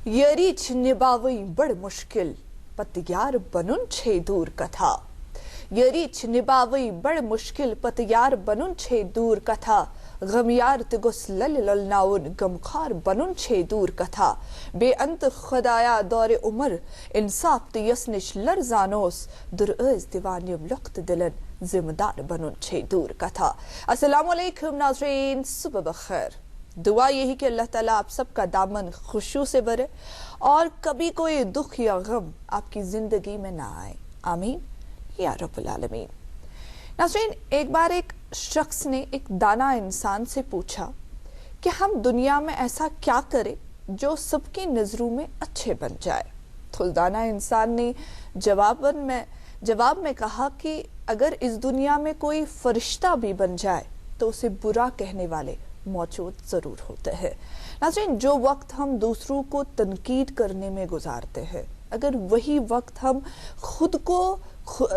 यरीच निभावई बड़ मुश्किल पतयार बनुन छे दूर कथा। यरीच निभावई बड़ मुश्किल पतयार बनुन छे दूर कथा। गमयार तिगुस लल ललनाउन गमखार बनुन छे दूर कथा। बेअंत खुदाया दौरे उमर इंसाफ तियसनिश लरजानोस दुरअज दीवानियम लुख्त दिलन जिम्मेदार बनुन छे दूर कथा। अस्सलाम वालेकुम नाज़रीन, सुबह बखैर। दुआ यही कि अल्लाह ताला आप सबका दामन खुशू से भरे और कभी कोई दुख या गम आपकी जिंदगी में ना आए, आमीन या रब्बुल आलमीन। नाज़रीन, एक बार एक शख्स ने एक दाना इंसान से पूछा कि हम दुनिया में ऐसा क्या करें जो सबकी नजरों में अच्छे बन जाए। तो दाना इंसान ने जवाब में कहा कि अगर इस दुनिया में कोई फरिश्ता भी बन जाए तो उसे बुरा कहने वाले मौजूद जरूर होते हैं। नाज़रीन, जो वक्त हम दूसरों को तनकीद करने में गुजारते हैं, अगर वही वक्त हम खुद को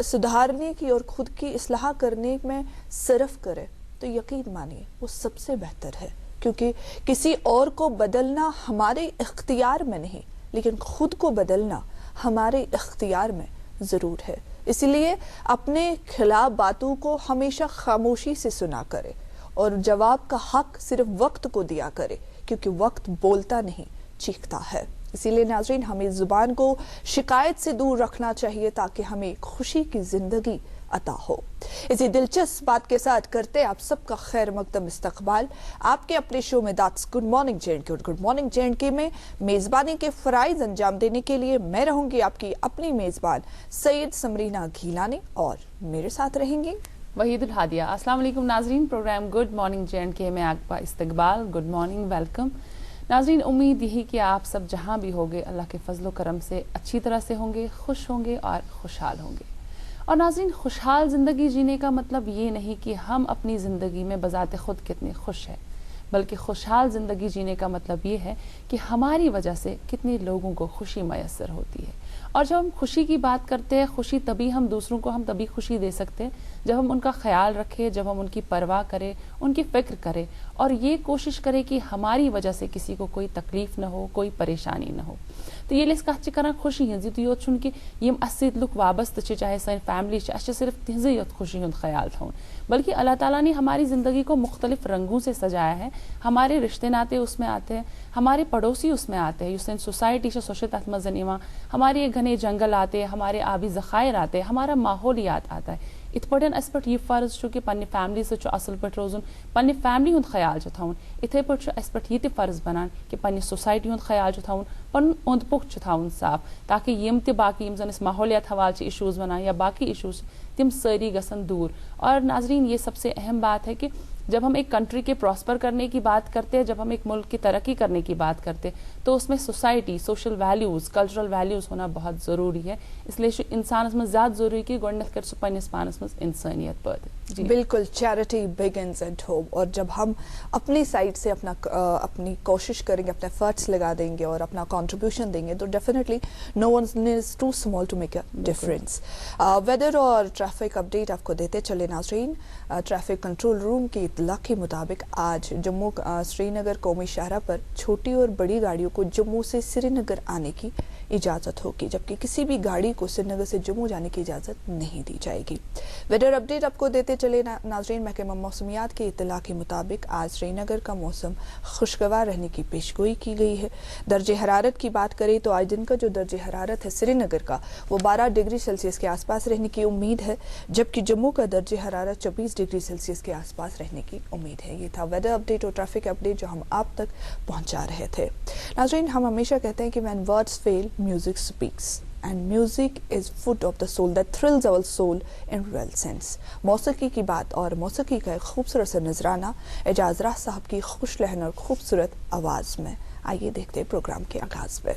सुधारने की और खुद की इस्लाह करने में सर्फ करें तो यकीन मानिए वो सबसे बेहतर है, क्योंकि किसी और को बदलना हमारे इख्तियार में नहीं, लेकिन खुद को बदलना हमारे इख्तियार में जरूर है। इसलिए अपने खिलाफ बातों को हमेशा खामोशी से सुना करें और जवाब का हक सिर्फ वक्त को दिया करे, क्योंकि वक्त बोलता नहीं चीखता है। इसीलिए नाज़रीन, हमें जुबान को शिकायत से दूर रखना चाहिए ताकि हमें खुशी की जिंदगी अता हो। इसी दिलचस्प बात के साथ करते आप सबका खैर मकदम इस्तकबाल आपके अपने शो में that's good morning जे&के। Good morning जे&के में मेजबानी के फराइज अंजाम देने के लिए मैं रहूंगी आपकी अपनी मेजबान सैयद समरीना घीलानी और मेरे साथ रहेंगी वहीदुल हादिया। अस्सलाम वालेकुम नाज़रीन, प्रोग्राम गुड मॉर्निंग जे&के में आपका इस्तकबाल, गुड मॉर्निंग, वेलकम। नाज़रीन, उम्मीद यही कि आप सब जहाँ भी होंगे अल्लाह के फजलो करम से अच्छी तरह से होंगे, खुश होंगे और खुशहाल होंगे। और नाज़रीन, खुशहाल ज़िंदगी जीने का मतलब ये नहीं कि हम अपनी ज़िंदगी में बज़ाते खुद कितने खुश हैं, बल्कि खुशहाल ज़िंदगी जीने का मतलब ये है कि हमारी वजह से कितने लोगों को खुशी मैसर होती है। और जब हम खुशी की बात करते हैं, खुशी तभी हम दूसरों को हम तभी खुशी दे सकते हैं जब हम उनका ख्याल रखें, जब हम उनकी परवाह करें, उनकी फ़िक्र करें और ये कोशिश करें कि हमारी वजह से किसी को कोई तकलीफ न हो, कोई परेशानी न हो। तो ये कत कर खुशी हज योत कि यम अस लुक वाबस्त चाहे सन फैमिली सिर्फ तिज योत खुशी हूँ ख्याल थवन, बल्कि अल्लाह ताला ने हमारी ज़िंदगी को मुख्तलिफ रंगों से सजाया है। हमारे रिश्ते नाते उसमें आते हैं, हमारे पड़ोसी उसमें आते हैं, सन सोसाइटी सोशल तथ मजन हमारे घने जंगल आते हैं, हमारे आबी ज़खायर आते हैं, हमारा माहौलियात आता है। इत पे अस पे यह फ़र्ज कि पन्ने फैमिली से असल पे रोजुन, पन्ने फैमिली हुंद ख्याल थवन। इथे पे अस पे यह फ़र्ज बनान कि पन्ने सोसाइटी हुंद ख्याल थवन, पन ओंद पुख थवन साफ, ताकि यम ते बाकी यम जन माहौलियात हवाल इशूज़ वनान या बाकी इशूज़ तिम सारी गसन दूर। और नाजरीन, ये सबसे अहम बात है कि जब हम एक कंट्री के प्रॉस्पर करने की बात करते हैं, जब हम एक मुल्क की तरक्की करने की बात करते हैं, तो उसमें society, social values, cultural values होना बहुत ज़रूरी है। इसलिए इंसानस में ज़्यादा ज़रूरी कि गोडनथ कर सो पन्निस पानस में इंसानियत पैदा। बिल्कुल, चैरिटी बिगिंस एट होम। और जब हम अपनी साइड से अपनी कोशिश करेंगे, अपने एफर्ट्स लगा देंगे और अपना कंट्रीब्यूशन देंगे, तो definitely no one is too small to make a difference. Weather और ट्रैफिक अपडेट आपको देते चले नाज़रीन। ट्रैफिक कंट्रोल रूम की इत्तला के मुताबिक आज जम्मू श्रीनगर कौमी शाहरा पर छोटी और बड़ी गाड़ियों को जम्मू से श्रीनगर आने की इजाज़त होगी, जबकि किसी भी गाड़ी को श्रीनगर से जम्मू जाने की इजाज़त नहीं दी जाएगी। वेदर अपडेट आपको देते चले नाज़रीन। महकमा मौसमियात की इत्तला के मुताबिक आज श्रीनगर का मौसम खुशगवार रहने की पेशगोई की गई है। दर्जे हरारत की बात करें तो आज दिन का जो दर्जे हरारत है श्रीनगर का वो 12 डिग्री सेल्सियस के आसपास रहने की उम्मीद है, जबकि जम्मू का दर्जे हरारत 24 डिग्री सेल्सियस के आसपास रहने की उम्मीद है। ये था वेदर अपडेट और ट्रैफिक अपडेट जो हम आप तक पहुंचा रहे थे। नाज़रीन, हम हमेशा कहते हैं कि when words fail music speaks, and music is food of the soul that thrills our soul in real sense। मौसीकी की बात और मौसीकी का एक खूबसूरत सा नजराना एजाज राह साहब की खुश लहन और खूबसूरत आवाज में। आइए देखते हैं प्रोग्राम के आगाज में।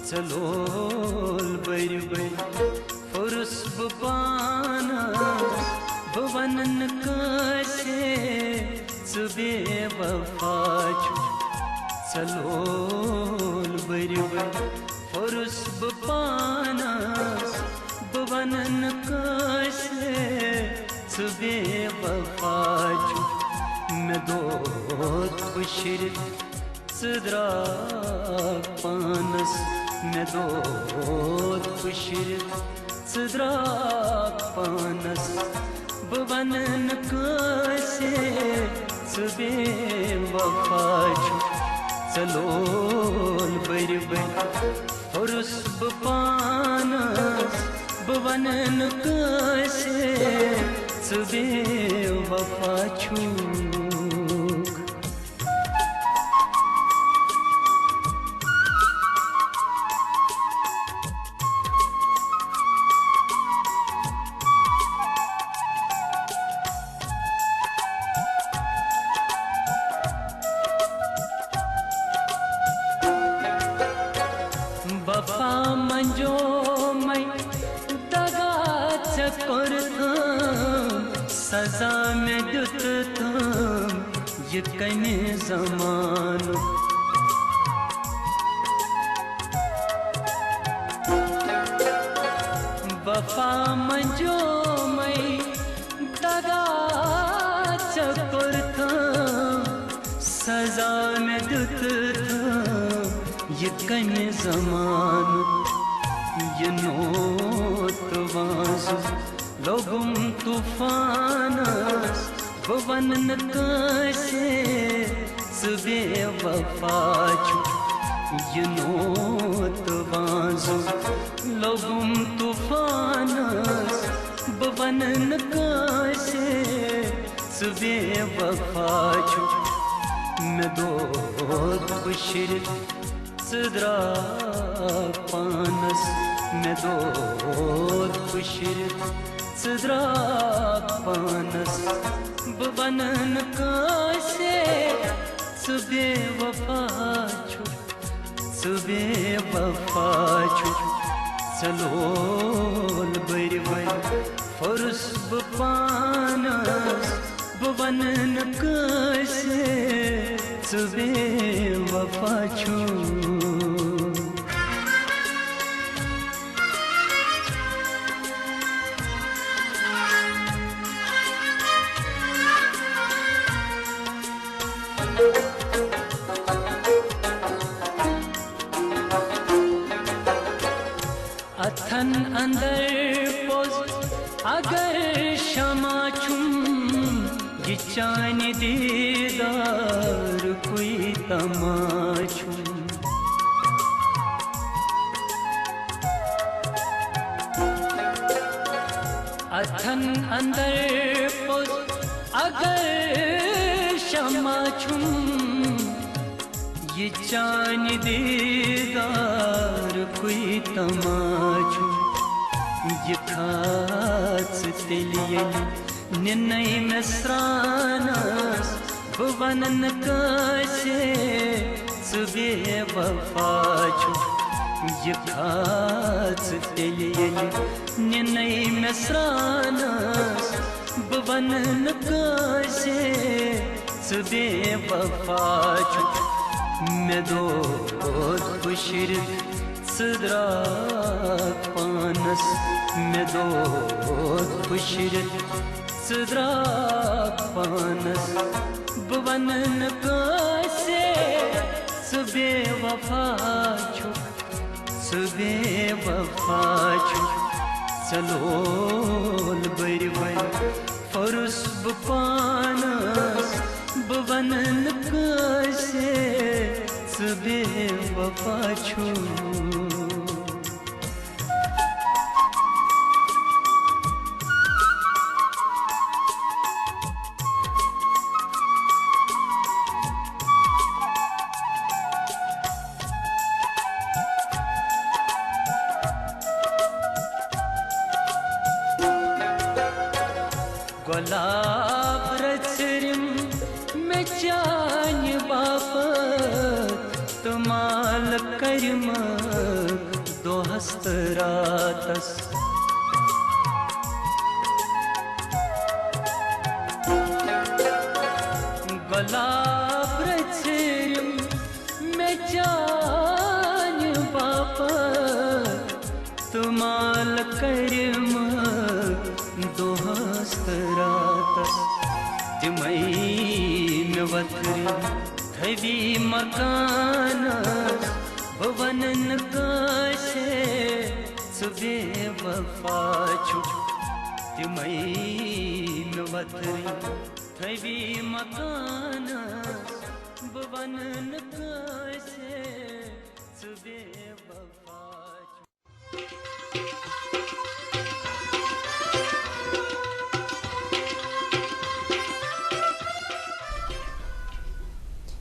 चलोल बरी बरी फुरुस बपाना भवनन कासे सुबे वफा चलोल بٔرِو فُرُس بہٕ پانس بہٕ وَنہٕ نہٕ کٲنٛسہِ ژٕ بے وفا چھُکھ مےٚ دۄد پٔشِرِتھ ژٕ درٛاکھ پانس مےٚ دۄد پٔشِرِتھ ژٕ درٛاکھ پانس بہٕ وَنہٕ نہٕ کٲنٛسہِ ژٕ بے وفا چھُکھ ژٕ لول بٔرِ فُرُس بہٕ پانس بہٕ وَنہٕ نہٕ کٲنٛسہِ ژٕ بے وفا چھُکھ وفا منجومے دگا ژےٚ کوٚرتھم سزا مےٚ دیُتتھم یہِ کمہِ زمانُک وفا منجومے دگا ژےٚ کوٚرتھم سزا مےٚ دیُتتھم یہِ کمہِ زمانُک یہِ نوت وازٕ لوگُم طوفانس بہٕ وَنہٕ نہٕ کٲنٛسہِ ژٕ بے وفا چھُکھ یہِ نوت وازٕ لوگُم طوفانس بہٕ وَنہٕ نہٕ کٲنٛسہِ ژٕ بے وفا چھُکھ مےٚ دۄد پٔشِرِتھ ژٕ درٛاکھ پانس مےٚ دۄد پٔشِرِتھ ژٕ درٛاکھ پانس بہٕ وَنہٕ نہٕ کٲنٛسہِ ژٕ بے وفا چھُکھ ژٕ بے وفا چھُکھ ژٕ لول بٔرِ فُرُس بہٕ پانس بہٕ وَنہٕ نہٕ کٲنٛسہِ ژٕ بے وفا چھُکھ اتھن اندر پوٚز اگر شمع چھُم یہِ چانہِ دیٖدارُکُے تماشُم اتھن اندر پوٚز اگر شمع چھُم یہِ چانہِ دیٖدارُکُے تماشُم یہِ کھژٕ تیٚلہِ ییٚلہِ نِنَے مےٚ سرٛانَس بہٕ وَنہٕ نہٕ کٲنٛسہِ ژٕ بے وفا چھُکھ یہِ کھژٕ تیٚلہِ ییٚلہِ نِنَے مےٚ سرٛانَس بہٕ وَنہٕ نہٕ کٲنٛسہِ ژٕ بے وفا چھُکھ مےٚ دۄد پٔشِرِتھ ژٕ درٛاکھ پانس مےٚ دۄد پٔشِرِتھ ژٕ درٛاکھ پانس بہٕ وَنہٕ نہٕ کٲنٛسہِ ژٕ بے وفا چھُکھ ژٕ بے وفا چھُکھ ژٕ لول بٔرِ فُرُس بہٕ پانس بہٕ وَنہٕ نہٕ کٲنٛسہِ ژٕ بے وفا چھُکھ گۄلاب رٔژھرِم مےٚ چانہِ باپتھ تہٕ مالہٕ کٔرمَکھ دۄہس تہٕ راتس گۄلاب رٔژھرِم مےٚ چانہِ बापत तुमाल कर्म दो हस्तरातस तिमई में वथरी धवी मकानस भवनन काशे सुबे वफाचु तिमई में वथरी धवी मकानस भवनन काशे सुबे वफाचु.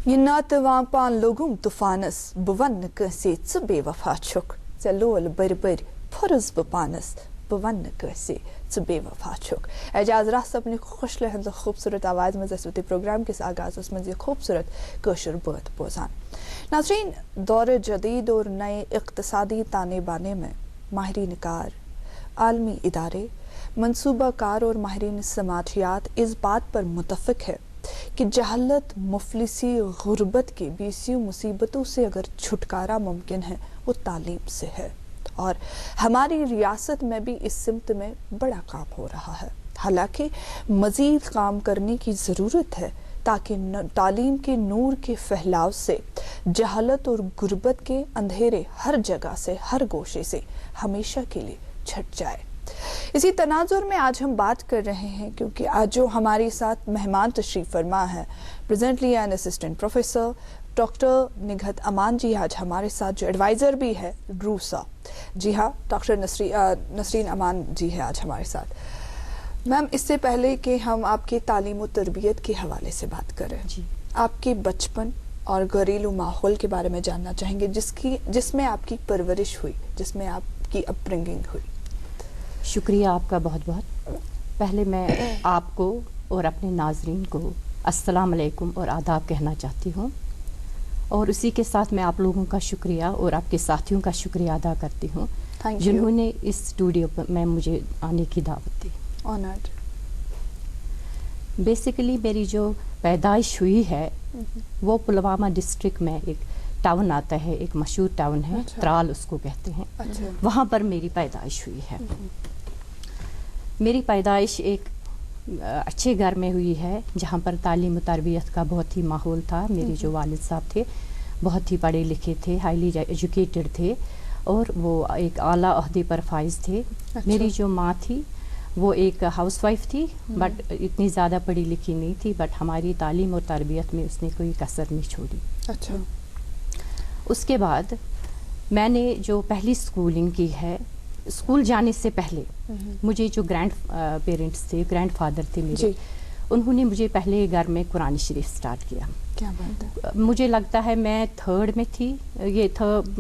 ये नातवां पान लोगुम तूफानस बवन कैसे च बेवफा छुक चलोल बर फुरज बपानस बवन कैसे च बेवफा छुक. एजाज रास अपनी खुश लहन खूबसूरत आवाज़ में जसूती प्रोग्राम के आगाज उसमें ये खूबसूरत कशर बत बोजान. नाज़रीन, दौर जदीद और नए इक़्तिसादी ताने बाने में माहिरीन कार, आलमी इदारे, मनसूबा कार और माहिरीन समाजियात इस बात पर मुतफ़िक है कि जहालत, मुफलिसी, गुर्बत की बीसियों मुसीबतों से अगर छुटकारा मुमकिन है वो तालीम से है. और हमारी रियासत में भी इस सिमत में बड़ा काम हो रहा है. हालांकि मज़ीद काम करने की ज़रूरत है ताकि तालीम के नूर के फैलाव से जहालत और गुर्बत के अंधेरे हर जगह से, हर गोशे से हमेशा के लिए छट जाए. इसी तनाजुर में आज हम बात कर रहे हैं क्योंकि आज जो हमारे साथ मेहमान तशरीफ फरमा है, presently an assistant professor doctor निघत अमान जी आज हमारे साथ, जो एडवाइज़र भी है रूसा. जी हाँ, डॉक्टर नसरीन अमान जी है आज हमारे साथ. मैम, इससे पहले कि हम आपकी तालीम और तरबियत के हवाले से बात करें, आपके बचपन और घरेलू माहौल के बारे में जानना चाहेंगे जिसमें आपकी परवरिश हुई, जिसमें आपकी अपब्रिंगिंग हुई. शुक्रिया आपका बहुत बहुत. पहले मैं आपको और अपने नाजरीन को अस्सलाम वालेकुम और आदाब कहना चाहती हूँ, और उसी के साथ मैं आप लोगों का शुक्रिया और आपके साथियों का शुक्रिया अदा करती हूँ जिन्होंने इस स्टूडियो में मुझे आने की दावत दी. ऑनर्ड. बेसिकली मेरी जो पैदाइश हुई है वो पुलवामा डिस्ट्रिक्ट में एक टाउन आता है, एक मशहूर टाउन है. अच्छा. त्राल उसको कहते हैं. अच्छा. वहाँ पर मेरी पैदाइश हुई है. मेरी पैदाइश एक अच्छे घर में हुई है जहाँ पर तालीम और तरबियत का बहुत ही माहौल था. मेरे जो वालिद साहब थे बहुत ही पढ़े लिखे थे, हाईली एजुकेटेड थे, और वो एक आला ओहदे पर फाइज थे. अच्छा. मेरी जो माँ थी वो एक हाउसवाइफ थी, बट इतनी ज़्यादा पढ़ी लिखी नहीं थी, बट हमारी तालीम और तरबियत में उसने कोई कसर नहीं छोड़ी. अच्छा. उसके बाद मैंने जो पहली स्कूलिंग की है, स्कूल जाने से पहले मुझे जो ग्रैंड पेरेंट्स थे, ग्रैंड फादर थे मेरे, उन्होंने मुझे पहले घर में कुरान शरीफ स्टार्ट किया. क्या बात है. मुझे लगता है मैं थर्ड में थी,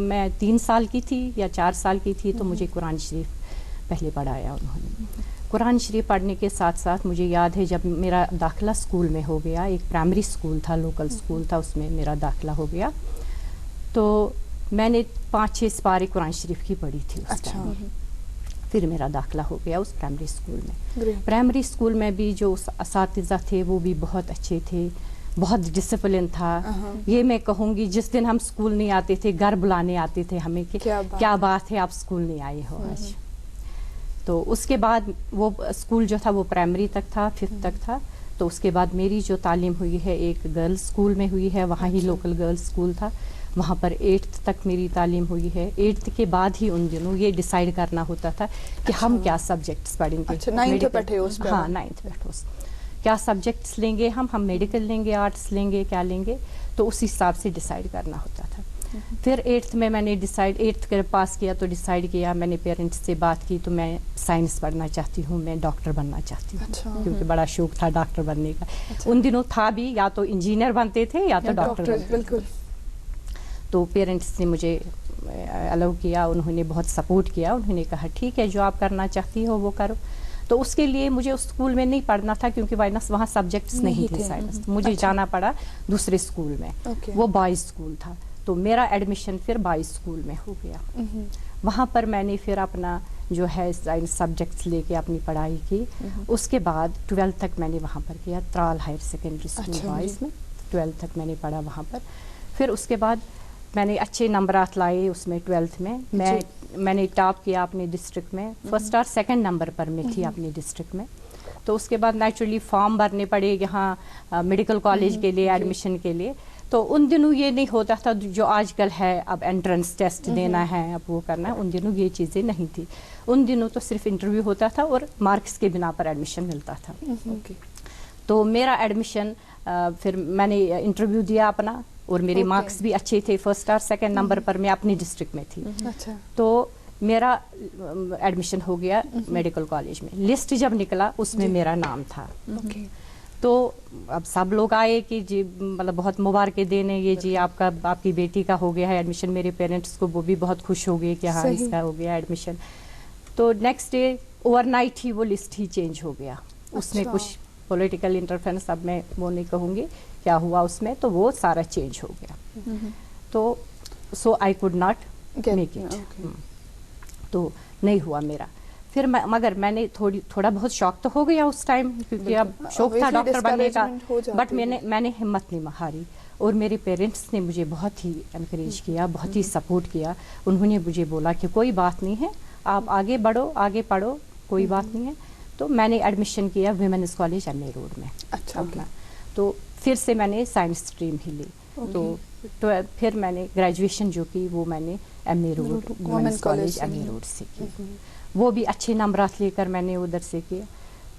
मैं 3 साल की थी या 4 साल की थी, तो मुझे कुरान शरीफ पहले पढ़ाया उन्होंने. कुरान शरीफ पढ़ने के साथ साथ मुझे याद है जब मेरा दाखिला स्कूल में हो गया, एक प्राइमरी स्कूल था, लोकल स्कूल था, उसमें मेरा दाखिला हो गया, तो मैंने 5-6 पारे कुरान शरीफ की पढ़ी थी. अच्छा. फिर मेरा दाखिला हो गया उस प्राइमरी स्कूल में. प्राइमरी स्कूल में भी जो असातिज़ा थे वो भी बहुत अच्छे थे, बहुत डिसिप्लिन था. ये मैं कहूँगी जिस दिन हम स्कूल नहीं आते थे घर बुलाने आते थे हमें कि क्या बात है आप स्कूल नहीं आए हो आज. तो उसके बाद वो स्कूल जो था वो प्राइमरी तक था, 5th तक था. तो उसके बाद मेरी जो तालीम हुई है एक गर्ल्स स्कूल में हुई है, वहाँ ही लोकल गर्ल्स स्कूल था, वहाँ पर 8th तक मेरी तालीम हुई है. 8th के बाद ही उन दिनों ये डिसाइड करना होता था कि हम क्या सब्जेक्ट्स पढ़ेंगे. अच्छा, 9th बैठे उस पर. हाँ, 9th बैठे उस क्या सब्जेक्ट्स लेंगे, हम मेडिकल लेंगे, आर्ट्स लेंगे, क्या लेंगे, तो उस हिसाब से डिसाइड करना होता था. फिर 8th में मैंने 8th के पास किया तो डिसाइड किया, मैंने पेरेंट्स से बात की तो मैं साइंस पढ़ना चाहती हूँ, मैं डॉक्टर बनना चाहती हूँ. अच्छा. क्योंकि बड़ा शौक था डॉक्टर बनने का. अच्छा. उन दिनों था भी, या तो इंजीनियर बनते थे या तो डॉक्टर. बिल्कुल. तो पेरेंट्स ने मुझे अलाउ किया, उन्होंने बहुत सपोर्ट किया, उन्होंने कहा ठीक है जो आप करना चाहती हो वो करो. तो उसके लिए मुझे उस स्कूल में नहीं पढ़ना था क्योंकि वहाँ सब्जेक्ट्स नहीं थे साइंस. मुझे जाना पड़ा दूसरे स्कूल में. वो बॉयज़ स्कूल था, तो मेरा एडमिशन फिर बॉयज़ स्कूल में हो गया. वहाँ पर मैंने फिर अपना जो है साइंस सब्जेक्ट्स लेके अपनी पढ़ाई की. उसके बाद 12th तक मैंने वहाँ पर किया, Tral higher secondary school boys में. 12th तक मैंने पढ़ा वहाँ पर. फिर उसके बाद میں نے اچھے نمبرات لائے اس میں 12th میں. میں نے ٹاپ کیا اپنے ڈسٹرکٹ میں, فرسٹ اور سیکنڈ نمبر پر میں تھی اپنے ڈسٹرکٹ میں. تو اس کے بعد نیچرلی فارم بھرنے پڑے یہاں میڈیکل کالج کے لیے ایڈمیشن کے لیے. تو ان دنوں یہ نہیں ہوتا تھا جو آج کل ہے, اب انٹرنس ٹیسٹ دینا ہے, اب وہ کرنا ہے. ان دنوں یہ چیزیں نہیں تھی. ان دنوں تو صرف انٹرویو ہوتا تھا اور مارکس کے بنا پر ایڈمیشن ملتا تھا. تو میرا ایڈمیشن پھر میں نے انٹرویو دیا اپنا, اور میرے مارکس بھی اچھے تھے, فرسٹ اور سیکنڈ نمبر پر میں اپنی ڈسٹرکٹ میں تھی. تو میرا ایڈمیشن ہو گیا میڈیکل کالج میں. لسٹ جب نکلا اس میں میرا نام تھا. تو اب سب لوگ آئے کہ جی مطلب بہت مبارکیں دینے, یہ جی آپ کی بیٹی کا ہو گیا ہے ایڈمیشن. میرے پیرنٹس کو وہ بھی بہت خوش ہو گئے کہ ہاں اس کا ہو گیا ایڈمیشن. تو next day over night he وہ لسٹ ہی چینج ہو گیا. اس میں کچھ پولیٹیکل انٹرفیرنس, اب میں وہ نہیں کہوں گی کیا ہوا اس میں, تو وہ سارا چینج ہو گیا. تو so I could not make it. تو نہیں ہوا میرا. پھر مگر میں نے تھوڑا بہت شوق تو ہو گیا اس ٹائم, کیونکہ اب شوق تھا ڈاکٹر بننے کا, بٹ میں نے ہمت نہیں ہاری. اور میرے پیرنٹس نے مجھے بہت ہی انکریج کیا, بہت ہی سپورٹ کیا. انہوں نے مجھے بولا کہ کوئی بات نہیں ہے, آپ آگے بڑھو, آگے پڑھو, کوئی بات نہیں ہے. تو میں نے ایڈمیشن کیا ویمنس کالج ایم اے روڈ میں. اچھا. تو پھر سے میں نے سائنس اسٹریم ہی لی. تو پھر میں نے گریجویشن جو کی وہ میں نے ایم اے روڈ ویمنس کالج ایم اے روڈ سے کی. وہ بھی اچھے نمبرات لے کر میں نے ادھر سے کیا.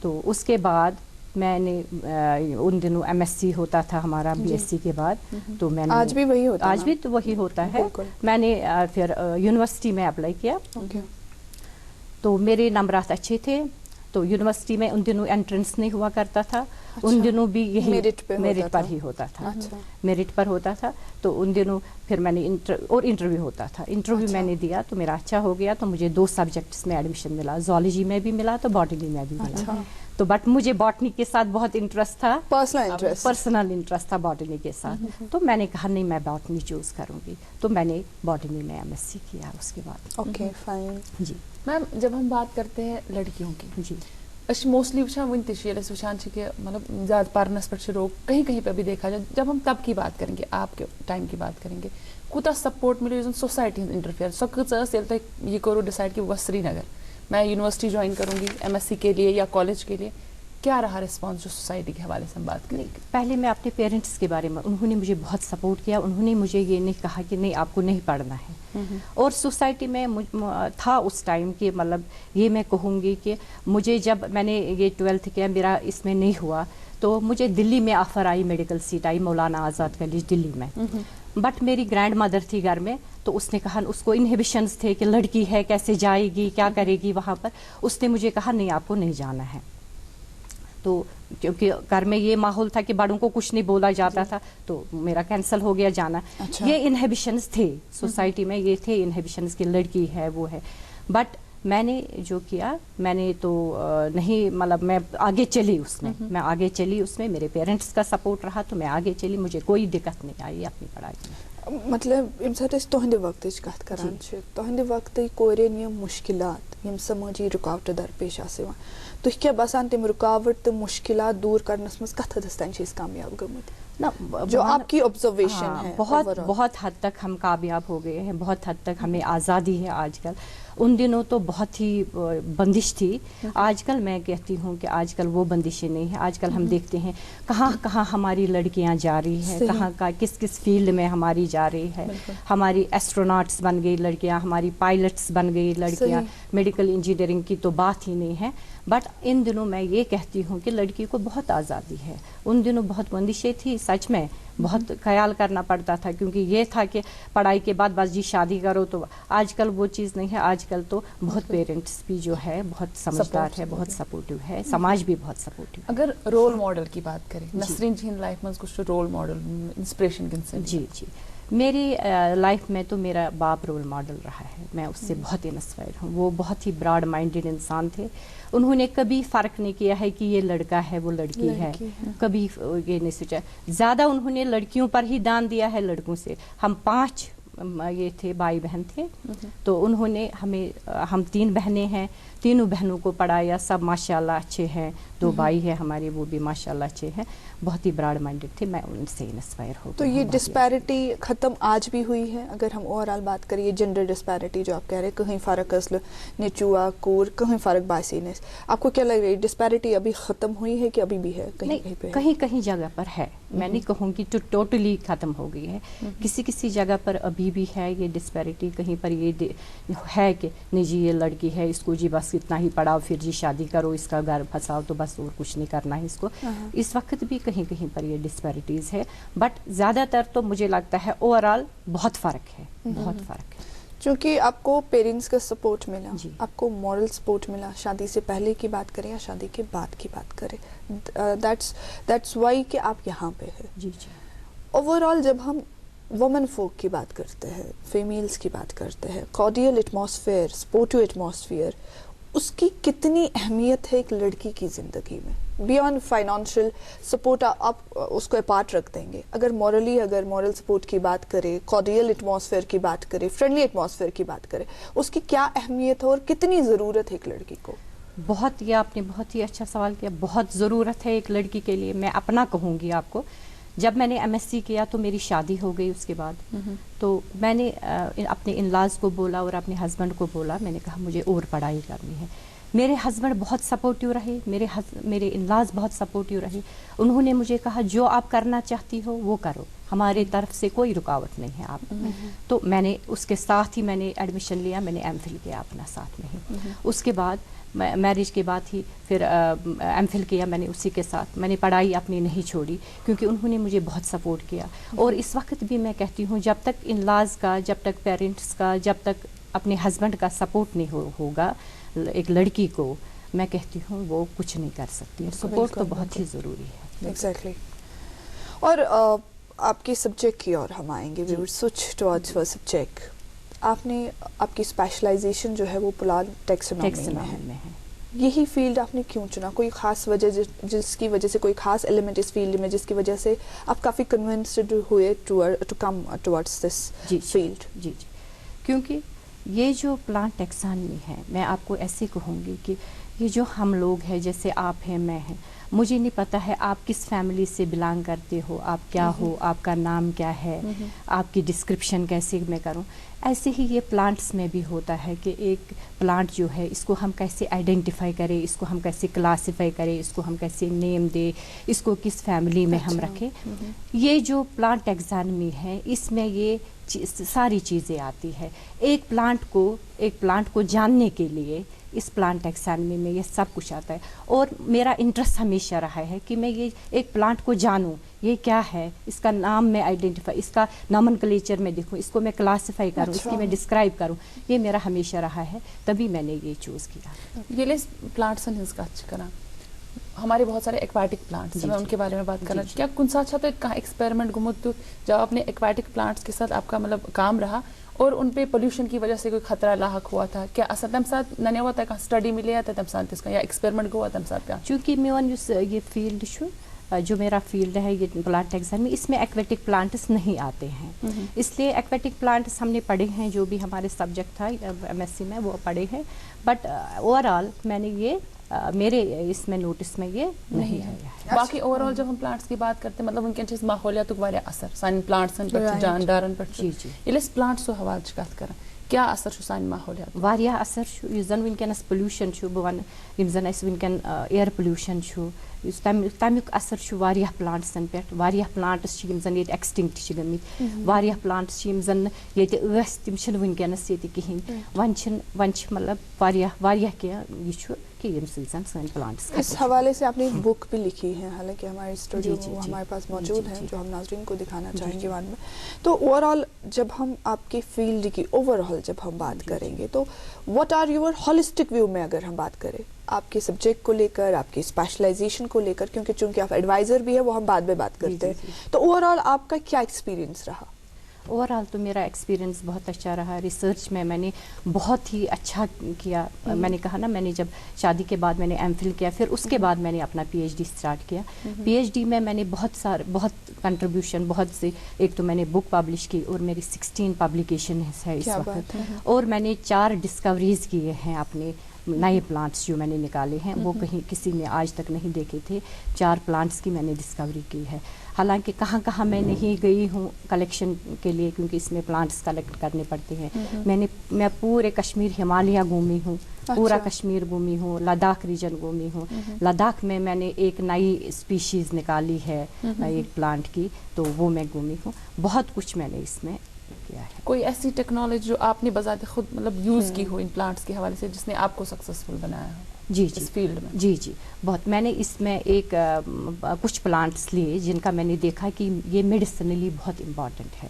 تو اس کے بعد میں نے ان دنوں ایم ایس سی ہوتا تھا ہمارا, بی ایس سی کے بعد. تو میں نے آج بھی وہی ہوتا ہے, آج بھی تو وہی ہوتا ہے. میں نے پھر یونیورسٹی میں اپلائی کیا. تو میرے نمبرات اچھے تھے. تو یونیورسٹی میں ان دنوں انٹرنس نہیں ہوا کرتا تھا. ان دنوں بھی یہی میرٹ پر ہی ہوتا تھا. میرٹ پر ہوتا تھا. تو ان دنوں پھر میں نے انٹرویو ہوتا تھا. انٹرویو میں نے دیا تو میرا اچھا ہو گیا. تو مجھے 2 سبجیکٹس میں ایڈمیشن ملا, زولوجی میں بھی ملا تو باٹنی میں بھی ملا. تو بٹ مجھے باٹنی کے ساتھ بہت انٹرسٹ تھا, پرسنل انٹرسٹ تھا باٹنی کے ساتھ. تو میں نے کہا نہیں میں باٹنی چوز کروں گی. تو میں نے باٹنی میں ایم ایس سی کیا اس کے بعد. Okay fine. جی میم, جب ہم بات کرتے ہیں لڑکیوں کی, جی موسٹلی وچان ون تیس وچان کہ مطلب زیادہ پرنس پہ روک کہیں کہیں پہ بھی دیکھا جائے. جب ہم تب کی بات کریں گے, آپ کے ٹائم کی بات کریں گے, کوتا سپورٹ ملے سوسائٹی انٹرفیئر سو کچھ یہ کرو ڈیسائڈ کہ وہ سری نگر میں یونیورسٹی جوائن کروں گی ایم ایس سی کے لیے یا کالج کے لیے, کیا رہا رسپانس جو سوسائٹی کے حوالے سے ہم بات کریں گے؟ پہلے میں اپنے پیرنٹس کے بارے میں, انہوں نے مجھے بہت سپورٹ کیا. انہوں نے مجھے یہ نہیں کہا کہ نہیں آپ کو نہیں پڑھنا ہے. اور سوسائٹی میں تھا اس ٹائم کہ مطلب یہ میں کہوں گی کہ مجھے جب میں نے یہ 12th کیا میرا اس میں نہیں ہوا, تو مجھے دلی میں آفر آئی, میڈیکل سیٹ آئی مولانا آزاد کالج دلی میں. بٹ میری گرینڈ مدر تھی گھر میں, تو اس نے کہا, اس کو انہیبیشنز تھے کہ لڑکی ہے کیسے جائے گی, کیا کرے گی وہاں پر. اس نے مجھے کہا نہیں آپ کو نہیں جانا ہے. تو کیونکہ گھر میں یہ ماحول تھا کہ بڑوں کو کچھ نہیں بولا جاتا تھا, تو میرا کینسل ہو گیا جانا. یہ انہیبیشنز تھے سوسائٹی میں, یہ تھے انہیبیشنز کہ لڑکی ہے وہ ہے. بٹ میں نے جو کیا, میں نے تو نہیں مطلب میں آگے چلی اس میں, میں آگے چلی اس میں. میرے پیرنٹس کا سپورٹ رہا تو میں آگے چلی. مجھے کوئی دقت نہیں آئی اپنی پڑھائی میں. مطلب یم سات تہندِ وقتچ کت کران تہندِ وقت کورین یم مشکلات یم سماجی رکاوٹ درپیش آسان, تُہۍ کیا باسان تم رکاوٹ تو مشکلات دور کرنس مز کت حدس تان کامیاب گمت جو آپ کی آبزرویشن ہے؟ بہت حد تک ہم کامیاب ہو گئے ہیں, بہت حد تک ہمیں آزادی ہے آج کل. ان دنوں تو بہت ہی بندش تھی. آج کل میں کہتی ہوں کہ آج کل وہ بندشیں نہیں ہیں. آج کل ہم دیکھتے ہیں کہاں کہاں ہماری لڑکیاں جا رہی ہیں, کہاں کا کس کس فیلڈ میں ہماری جا رہی ہے. ہماری ایسٹروناٹس بن گئی لڑکیاں, ہماری پائلٹس بن گئی لڑکیاں, میڈیکل انجینئرنگ کی تو بات ہی نہیں ہے. بٹ ان دنوں میں یہ کہتی ہوں کہ لڑکی کو بہت آزادی ہے. ان دنوں بہت بندشیں تھی سچ میں, بہت خیال کرنا پڑتا تھا, کیونکہ یہ تھا کہ پڑھائی کے بعد بس جی شادی کرو. تو آج کل وہ چیز نہیں ہے. آج کل تو بہت پیرنٹس بھی جو ہے بہت سمجھدار ہے, بہت سپورٹیو ہے, سماج بھی بہت سپورٹیو ہے. اگر رول ماڈل کی بات کریں, نسرین جی لائف میں کچھ رول ماڈل انسپریشن کن؟ جی جی میری لائف میں تو میرا باپ رول ماڈل رہا ہے. میں اس سے بہت انسپائر ہوں. وہ بہت ہی براڈ مائنڈیڈ انسان تھے. انہوں نے کبھی فرق نہیں کیا ہے کہ یہ لڑکا ہے وہ لڑکی ہے, کبھی یہ نہیں سوچا. زیادہ انہوں نے لڑکیوں پر ہی دان دیا ہے لڑکوں سے. ہم 5 ये थे भाई बहन थे, तो उन्होंने हमें, हम 3 बहनें हैं, तीनों बहनों को पढ़ाया, सब माशाल्लाह अच्छे हैं। 2 भाई हैं हमारे, वो भी माशाल्लाह अच्छे हैं, बहुत ही ब्रॉड माइंडेड थे। मैं उनसे इंस्पायर हो गई। तो ये डिस्पैरिटी ख़त्म आज भी हुई है? अगर हम ओवरऑल बात करिए जेंडर डिस्पैरिटी जो आप कह रहे हैं, कहीं फ़र्क असल नेचुआ कोर, कहीं फ़र्क बासीनेस, आपको क्या लग रही है डिस्पैरिटी अभी ख़त्म हुई है कि अभी भी है? कहीं कहीं पे कहीं कहीं जगह पर है, मैं नहीं कहूँगी तो टोटली ख़त्म हो गई है। किसी किसी जगह पर अभी भी है ये डिस्पैरिटी, कहीं पर ये है कि नहीं जी ये लड़की है, इसको जी बस इतना ही पढ़ाओ, फिर जी शादी करो, इसका घर फंसाओ, तो बस और कुछ नहीं करना है इसको। इस वक्त भी कहीं कहीं पर ये डिस्पैरिटीज़ है, बट ज़्यादातर तो मुझे लगता है ओवरऑल बहुत फ़र्क है, बहुत फ़र्क है। क्योंकि आपको पेरेंट्स का सपोर्ट मिला, आपको मॉरल सपोर्ट मिला, शादी से पहले की बात करें या शादी के बाद की बात करें, दैट्स वाई कि आप यहाँ पे हैं। जी जी। ओवरऑल जब हम वुमेन फोक की बात करते हैं, फीमेल्स की बात करते हैं, कॉर्डियल एटमॉस्फेयर, स्पोर्टिव एटमॉस्फेयर, उसकी कितनी अहमियत है एक लड़की की ज़िंदगी में? बियॉन्ड फाइनेंशियल सपोर्ट आप उसको अपार्ट रख देंगे, अगर मॉरल सपोर्ट की बात करें, कॉर्डियल एटमॉस्फेयर की बात करें, फ्रेंडली एटमॉस्फेयर की बात करें, उसकी क्या अहमियत है और कितनी ज़रूरत है एक लड़की को? बहुत, ये आपने बहुत ही अच्छा सवाल किया। बहुत ज़रूरत है एक लड़की के लिए। मैं अपना कहूँगी आपको, जब मैंने MSc किया तो मेरी शादी हो गई उसके बाद, तो मैंने अपने इन-लॉज को बोला और अपने हस्बैंड को बोला, मैंने कहा मुझे और पढ़ाई करनी है। मेरे हस्बैंड बहुत सपोर्टिव रहे, मेरे इन-लॉज बहुत सपोर्टिव रहे। उन्होंने मुझे कहा जो आप करना चाहती हो वो करो, हमारे तरफ से कोई रुकावट नहीं है आप। तो मैंने उसके साथ ही मैंने एडमिशन लिया, मैंने MPhil किया अपना साथ में ही। उसके बाद मैरिज के बाद ही फिर MPhil किया मैंने उसी के साथ। मैंने पढ़ाई अपनी नहीं छोड़ी क्योंकि उन्होंने मुझे बहुत सपोर्ट किया। और इस वक्त भी मैं कहती हूँ जब तक इन-लॉज का, जब तक पेरेंट्स का, जब तक अपने हस्बैंड का सपोर्ट नहीं होगा एक लड़की को, मैं कहती हूँ वो कुछ नहीं कर सकती। सपोर्ट तो बहुत ही ज़रूरी है। एग्जैक्टली। और आपके सब्जेक्ट की ओर हम आएंगे, we will switch towards your subject. आपने आपकी स्पेशलाइजेशन जो है वो प्लांट टैक्सोनॉमी में है। यही फील्ड आपने क्यों चुना? कोई खास वजह जिसकी वजह से, कोई खास एलिमेंट इस फील्ड में जिसकी वजह से आप काफ़ी कन्विंस्ड हुए to come towards this field? जी जी, क्योंकि ये जो प्लांट टैक्सोनॉमी है, मैं आपको ऐसे कहूँगी कि ये जो हम लोग हैं, जैसे आप हैं, मैं हैं, मुझे नहीं पता है आप किस फैमिली से बिलोंग करते हो, आप क्या हो, आपका नाम क्या है, आपकी डिस्क्रिप्शन कैसे मैं करूं। ऐसे ही ये प्लांट्स में भी होता है कि एक प्लांट जो है इसको हम कैसे आइडेंटिफाई करें, इसको हम कैसे क्लासिफाई करें, इसको हम कैसे नेम दें, इसको किस फैमिली में हम रखें। ये जो प्लांट टैक्सोनॉमी है इसमें ये सारी चीज़ें आती है। एक प्लांट को जानने के लिए इस प्लांट टैक्सोनॉमी में ये सब कुछ आता है। और मेरा इंटरेस्ट हमेशा रहा है कि मैं ये एक प्लांट को जानूं, ये क्या है, इसका नाम मैं आइडेंटिफाई, इसका नॉमेनक्लेचर में देखूं, इसको मैं क्लासिफाई करूं, इसकी मैं डिस्क्राइब करूं, ये मेरा हमेशा रहा है, तभी मैंने ये चूज़ किया। ये प्लांट्स करा हमारे बहुत सारे एक्वाटिक प्लांट्स हैं, उनके बारे में बात करना। क्या कुछ अच्छा तो कहाँ एक्सपेरिमेंट घुमो तो जब आपने एक्वाटिक प्लांट्स के साथ आपका मतलब काम रहा और उन पे पोल्यूशन की वजह से कोई खतरा लाक हुआ था क्या? असल तम साथ नने हुआ था स्टडी मिले था तम साथ इसका या एक्सपेरिमेंट हुआ तम साथ क्या? चूँकि मेवन ये फील्ड जो मेरा फील्ड है ये प्लांट टैक्सोनॉमी, इसमें एक्वेटिक प्लांट्स नहीं आते हैं, इसलिए एक्वेटिक प्लांट्स हमने पढ़े हैं, जो भी हमारे सब्जेक्ट था MSc में वो पढ़े हैं, बट ओवरऑल मैंने ये मेरे इसमें नोटिस में ये नहीं है। बाकी ओवरऑल जब हम प्लांट्स की बात करते हैं मतलब उनके माहौलियात वारिया असर सान प्लांट्सन पे जानदारन पे जी जी इलिस प्लांट्स सो हवाल कत कर क्या असर छु सान माहौलियात वारिया असर छु युस जन विनकनस पोल्यूशन छु बवन यम जन अस विनकन एयर पोल्यूशन छु युस तमिक असर छु वारिया प्लांट्सन पे वारिया प्लांट्स छु यम जन ये एक्सटिंक्ट छु गमित वारिया प्लांट्स छु यम जन ये अस तिम छु विनकनस ये किहिन वन छु मतलब वारिया के ये छु कि यम सीजन सन प्लांट्स। इस हवाले से आपने एक बुक भी लिखी है, हालांकि हमारे स्टूडियो में हमारे पास मौजूद है, जो हम नाज़रीन को दिखाना चाहेंगे बाद में। तो ओवरऑल जब हम आपके फील्ड की ओवरऑल जब हम बात करेंगे तो what are your holistic view में अगर हम बात करें आपके सब्जेक्ट को लेकर, आपकी स्पेशलाइजेशन को लेकर, क्योंकि चूंकि आप एडवाइज़र भी है वो हम बाद में बात करते हैं, तो ओवरऑल आपका क्या एक्सपीरियंस रहा? اوور آل تو میرا ایکسپیرینس بہت اچھا رہا. ریسرچ میں میں نے بہت ہی اچھا کیا. میں نے کہا نا, میں نے جب شادی کے بعد میں نے ایم فل کیا, پھر اس کے بعد میں نے اپنا پی ایچ ڈی اسٹارٹ کیا. پی ایچ ڈی میں نے بہت کنٹریبیوشن, بہت سی, ایک تو میں نے بک پبلش کی اور میری 16 پبلیکیشن ہے اس وقت, اور میں نے 4 ڈسکوریز کیے ہیں اپنے نئے پلانٹس جو میں نے نکالے ہیں, وہ کہیں کسی نے آج تک نہیں دیکھے تھے. 4 پلانٹس کی میں نے ڈسکوری کی ہے. حالانکہ کہاں کہاں میں نہیں گئی ہوں کلیکشن کے لیے, کیونکہ اس میں پلانٹس کلیکٹ کرنے پڑتے ہیں. میں پورے کشمیر ہمالیہ گھومی ہوں, پورا کشمیر گھومی ہوں, لداخ ریجن گھومی ہوں. لداخ میں نے ایک نئی اسپیشیز نکالی ہے ایک پلانٹ کی, تو وہ میں گھومی ہوں. بہت کچھ میں نے اس میں کیا ہے. کوئی ایسی ٹیکنالوجی جو آپ نے بذات خود مطلب یوز کی ہو ان پلانٹس کے حوالے سے, جس نے آپ کو سکسیزفل بنایا ہو اس فیلڈ میں؟ جی بہت. میں نے اس میں ایک کچھ پلانٹس لیے جن کا میں نے دیکھا کہ یہ میڈیسنلی بہت امپورٹنٹ ہے.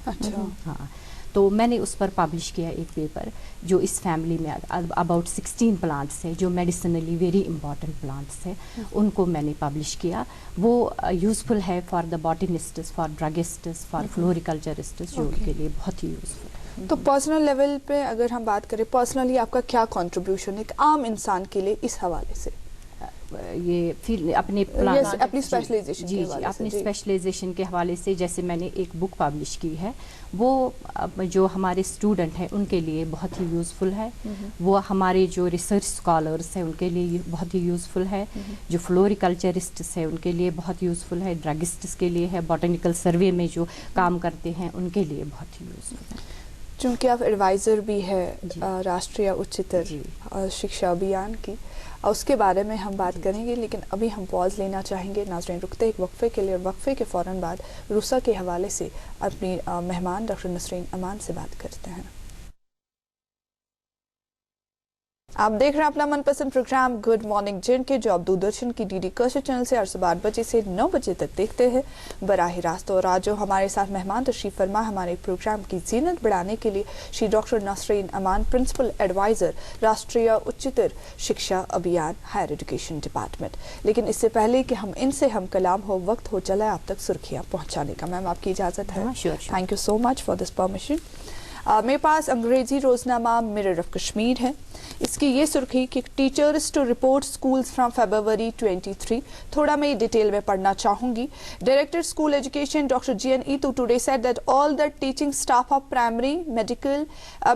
ہاں, تو میں نے اس پر پبلش کیا ایک پیپر جو اس فیملی میں اباؤٹ 16 پلانٹس ہیں جو میڈیسنلی ویری امپورٹنٹ پلانٹس ہیں, ان کو میں نے پبلش کیا. وہ یوزفل ہے فار دا باٹنسٹس, فار ڈرگسٹس, فار فلوریکلچرسٹس, جو ان کے لیے بہت ہی یوزفل ہے. تو پرسنل لیول پہ اگر ہم بات کریں, پرسنلی آپ کا کیا کنٹریبیوشن ہے ایک عام انسان کے لیے اس حوالے سے؟ یہ اپنے اسپیشلائزیشن جی اپنے اسپیشلائزیشن کے حوالے سے, جیسے میں نے ایک بک پبلش کی ہے, وہ جو ہمارے اسٹوڈنٹ ہیں ان کے لیے بہت ہی یوزفل ہے. وہ ہمارے جو ریسرچ اسکالرس ہیں ان کے لیے بہت ہی یوزفل ہے. جو فلوریکلچرسٹس ہیں ان کے لیے بہت یوزفل ہے. ڈرگسٹس کے لیے ہے. باٹنیکل سروے میں جو کام کرتے ہیں ان کے لیے بہت ہی یوزفل ہے. چونکہ آپ ایڈوائزر بھی ہے راشٹریہ اچتر شکشا ابھیان کی, اس کے بارے میں ہم بات کریں گے, لیکن ابھی ہم پاز لینا چاہیں گے. ناظرین رکتے ایک وقفے کے لیے, اور وقفے کے فوراً بعد روسا کے حوالے سے اپنی مہمان ڈاکٹر نسرین امان سے بات کرتے ہیں. آپ دیکھ رہے ہیں اپنا من پسند پروگرام گڈ مارننگ جن کے, جو آپ دوردرشن کی ڈی ڈی کشر چینل سے 8 بجے سے 9 بجے تک دیکھتے ہیں براہ راست. اور آج جو ہمارے ساتھ مہمان تشریف فرما ہمارے پروگرام کی زینت بڑھانے کے لیے شری ڈاکٹر نسرین امان, پرنسپل ایڈوائزر راشٹریہ اچتر شکشا ابھیان ہائر ایجوکیشن ڈپارٹمنٹ. لیکن اس سے پہلے کہ ہم ان سے ہم کلام ہو, وقت ہو چلا ہے آپ تک سرخیاں پہنچانے کا. میم آپ کی اجازت ہے؟ Thank you so much for this permission. میرے پاس انگریزی روزنامہ مرر آف کشمیر ہے. اس کی یہ سرخی کہ teachers to report schools from February 23. تھوڑا میں ڈیٹیل میں پڑھنا چاہوں گی. Director school education doctor GN. Itoo today said that all the teaching staff of primary, medical,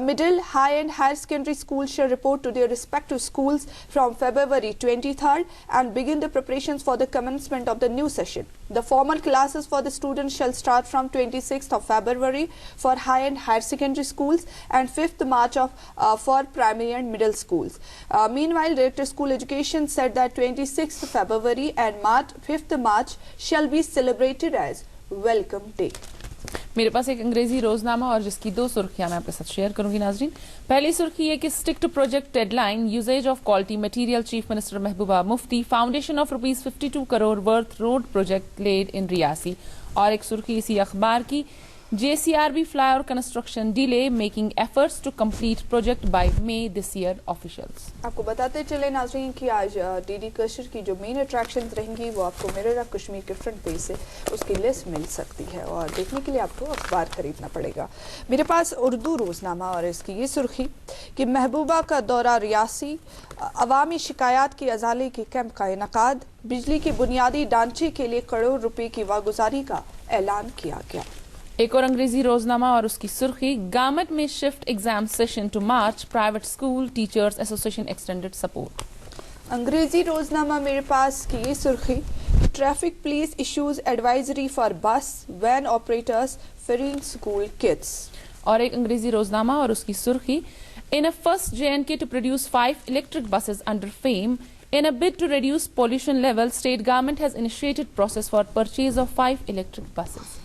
middle, high and higher secondary schools shall report to their respective schools from February 23rd and begin the preparations for the commencement of the new session. The formal classes for the students shall start from 26th of February for high and higher secondary schools and 5th March for primary and middle schools. Meanwhile, Director School Education said that 26th February and 5th March shall be celebrated as Welcome Day. میرے پاس ایک انگریزی روزنامہ اور جس کی 2 سرخیاں میں آپ کے ساتھ شیئر کروں گی ناظرین. پہلی سرخی یہ کہ stick to project deadline, usage of quality material, chief minister Mehbooba Mufti, foundation of ₹52 crore worth road project laid in Reasi. اور ایک سرخی اسی اخبار کی, JCRB flyover construction delay, making efforts to complete project by May this year officials. آپ کو بتاتے چلے ناظرین کہ آج ڈی ڈی کشر کی جو مین اٹریکشنز رہیں گی وہ آپ کو مرر آف کشمیر کے فرنٹ پیج سے اس کی لسٹ مل سکتی ہے, اور دیکھنے کے لیے آپ کو اخبار خریدنا پڑے گا. میرے پاس اردو روزنامہ اور اس کی یہ سرخی کہ محبوبہ کا دورہ ریاسی, عوامی شکایات کی ازالے کے کیمپ کا انعقاد, بجلی کے بنیادی ڈھانچے کے لیے کروڑ روپے کی واگزاری کا اعلان کیا گیا. ایک اور انگریزی روزنامہ اور اس کی سرخی, گورنمنٹ میں shift exam session to March, private school teachers association extended support. انگریزی روزنامہ میرے پاس کی یہ سرخی, traffic police issues advisory for bus van operators ferrying school kids. اور ایک انگریزی روزنامہ اور اس کی سرخی, in a first J&K to produce 5 electric buses under FAME, in a bid to reduce pollution level, state government has initiated process for purchase of 5 electric buses.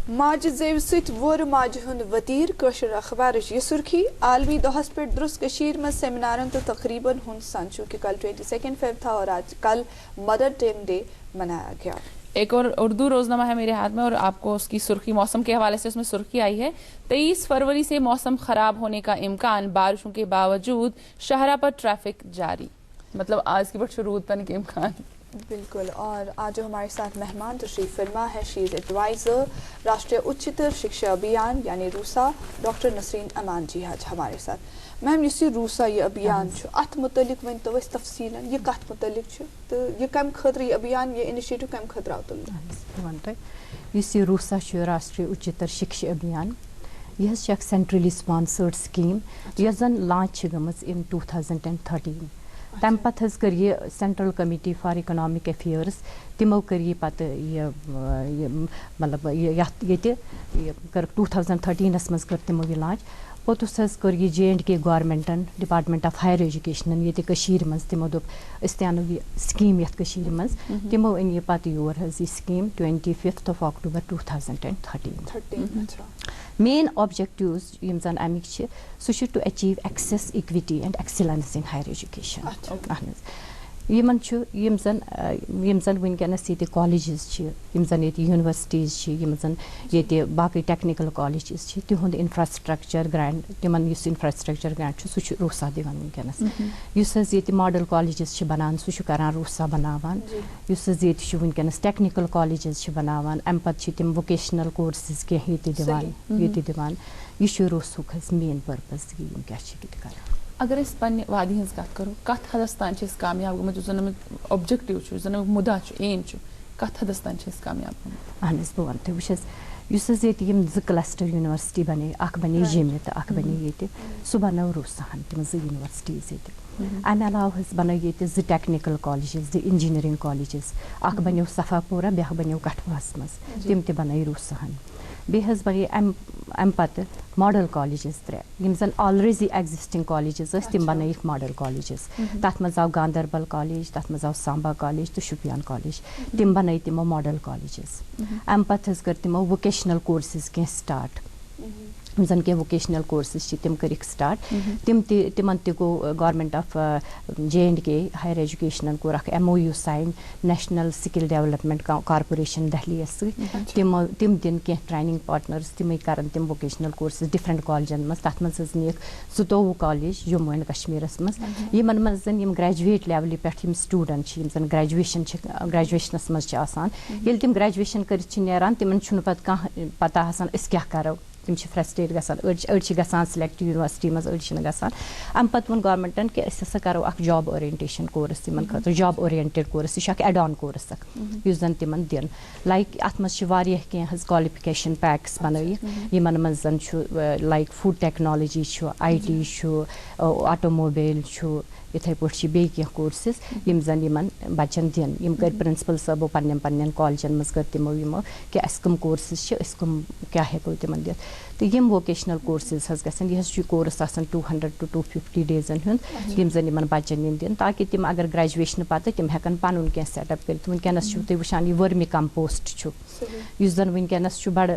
ماج زیو ست وور ماجہ ہند وطیر کشر اخبارش یہ سرخی, عالمی دہس پہ درست کشیر میں سیمینارن تو تقریباً ہند سن, چونکہ کل 22 فیب تھا اور آج کل مدر ٹیم ڈے منایا گیا. ایک اور اردو روزنامہ ہے میرے ہاتھ میں اور آپ کو اس کی سرخی موسم کے حوالے سے اس میں سرخی آئی ہے, 23 فروری سے موسم خراب ہونے کا امکان, بارشوں کے باوجود شاہراہ پر ٹریفک جاری. مطلب آج کی بٹ شروع ہونے کے امکان. बिल्कुल. और आज जो हमारे साथ मेहमान तशरीफ फरमा है, शी इज़ एडवाइज़र राष्ट्रीय उच्चतर शिक्षा अभियान यानी रूसा, डॉक्टर नसरीन अमान जी आज हमारे साथ. मैम यस ये रूसा ये अभियान अत मुतलिक वन तो तफसीलन ये कत मुतलिक तो ये कम खतर ये अभियान ये इनिशिएटिव कम खतर आव तुल यस ये रूसा राष्ट्रीय उच्चतर शिक्षा अभियान यह सेंट्रली स्पॉन्सर्ड स्कीम यह जन लॉन्च गमज इन 2013. तम पत कर ये central committee for economic affairs तिमो कर ये पत ये मतलब ये कर 2013 मज कर तिमो ये लॉन्च. पोतुस कर ये J&K गवर्नमेंटन डिपार्टमेंट ऑफ हायर एजुकेशन ये कशीर मज तिमो दोप इस्तानो ये स्कीम यथ कशीर मज तिमो इन ये पत योर ये स्कीम 25 October 2013. मेन ऑब्जेक्टिव्स यम जन अमिक सह to achieve access equity and excellence in higher education. यमन यम जन वनकस ये कॉलेजेस यम जन ये यूनिवर्सिटीज़ यम जन ये बाकी टेक्निकल कॉलेजेस तिहुंद इंफ्रास्ट्रक्चर ग्रांट तिमन इंफ्रास्ट्रक्चर ग्रांट सह रूसा दिवान वनकस ये मॉडल कॉलेजेस बनान सह करान रूसा बनावान ये वनकस टेक्निकल कॉलेजेस बनावान अम पत तिम वोकेशनल कोर्सेज कह ये दिवान यह रूसुक मेन पर्पज क्या कर. अगर इस पन्ने वादी हंस कत करो कत हदस तान कामयाब गमत जन ऑब्जेक्टिव जन मुदा एम कत हदस तान कामयाब गमत. अहन बह वन तो वस ये ज क्लस्टर यूनिवर्सिटी बने बने जम्मू तो बने ये सह बनो रूसाहन तम ज यूनिवर्सिटीज़ ये अमे अलाव बनो ये ज टेक्निकल कॉलेजेस ज इंजीनियरिंग कॉलेजेस बनो सफापूरा ब्या बनो कठवास मज तम त बन रूसाहन. बेहज बने अम पत मॉडल कॉलेजेस 3 यम जन ऑलरेडी एग्जिस्टिंग कॉलेजेस तम बन मॉडल कॉलेजेस तथ मज आव गांदरबल कॉलेज तथ मज आव सांबा कॉलेज तो शुपियान कॉलेज तम बन तमो मॉडल कॉलेजेस. अम पत कर तमो वोकेशनल कोर्सेज कह स्टार्ट जन के वोकेशनल कोर्सेज तम कर स्टार्ट तिमन गो government of J&K higher education कोर MOU sign national skill development corporation Delhi तम दिन कह ट्रेनिंग पार्टनर्स तमें कर तम वोकेशनल कोर्सेज डिफरेंट कॉलेजन मज तथ मज निक 22 कॉलेज जम्मू एंड कश्मीरस मज यमन मज जन ग्रेजुएट लेवल पे स्टूडेंट जन ग्रेजुएशनस मज ये तम ग्रेजुएशन कर तिमन पत कह पता आसान क्या करो तम फ्रस्ट्रेट गसान सिलेक्ट यूनिवर्सिटी मज गसान. अम पत वो गवर्नमेंटन कि हसा करो जॉब ओरिएंटेशन कोर्स तिमन खतर जॉब ओरिएंटेड कोर्स यह एड ऑन कोर्स जन तिमन दिन लाइक अत मज कह क्वालिफिकेशन पैक्स बनवित यमन मज like food technology IT automobile इथे पे बे कह कोर्सेस यम जन यमन बच्चन दिन यम कर प्रिंसिपल साहबो पन्न कॉलेजन मज कर तिमो यमो कि कम कोर्सेस कम क्या हेको तिमन दित. तो यम वोकेशनल कोर्सेज गसन यह कोर्स 200 to 250 डेजन हुंद यम जन यमन बच्चन यम दिन ताकि तिम अगर ग्रेजुएशन पत तिम हेकन पनुन कह सेटअप कर. वनकस तुम वुचान यह वर्मी कंपोस्ट इस जन वनकस बड़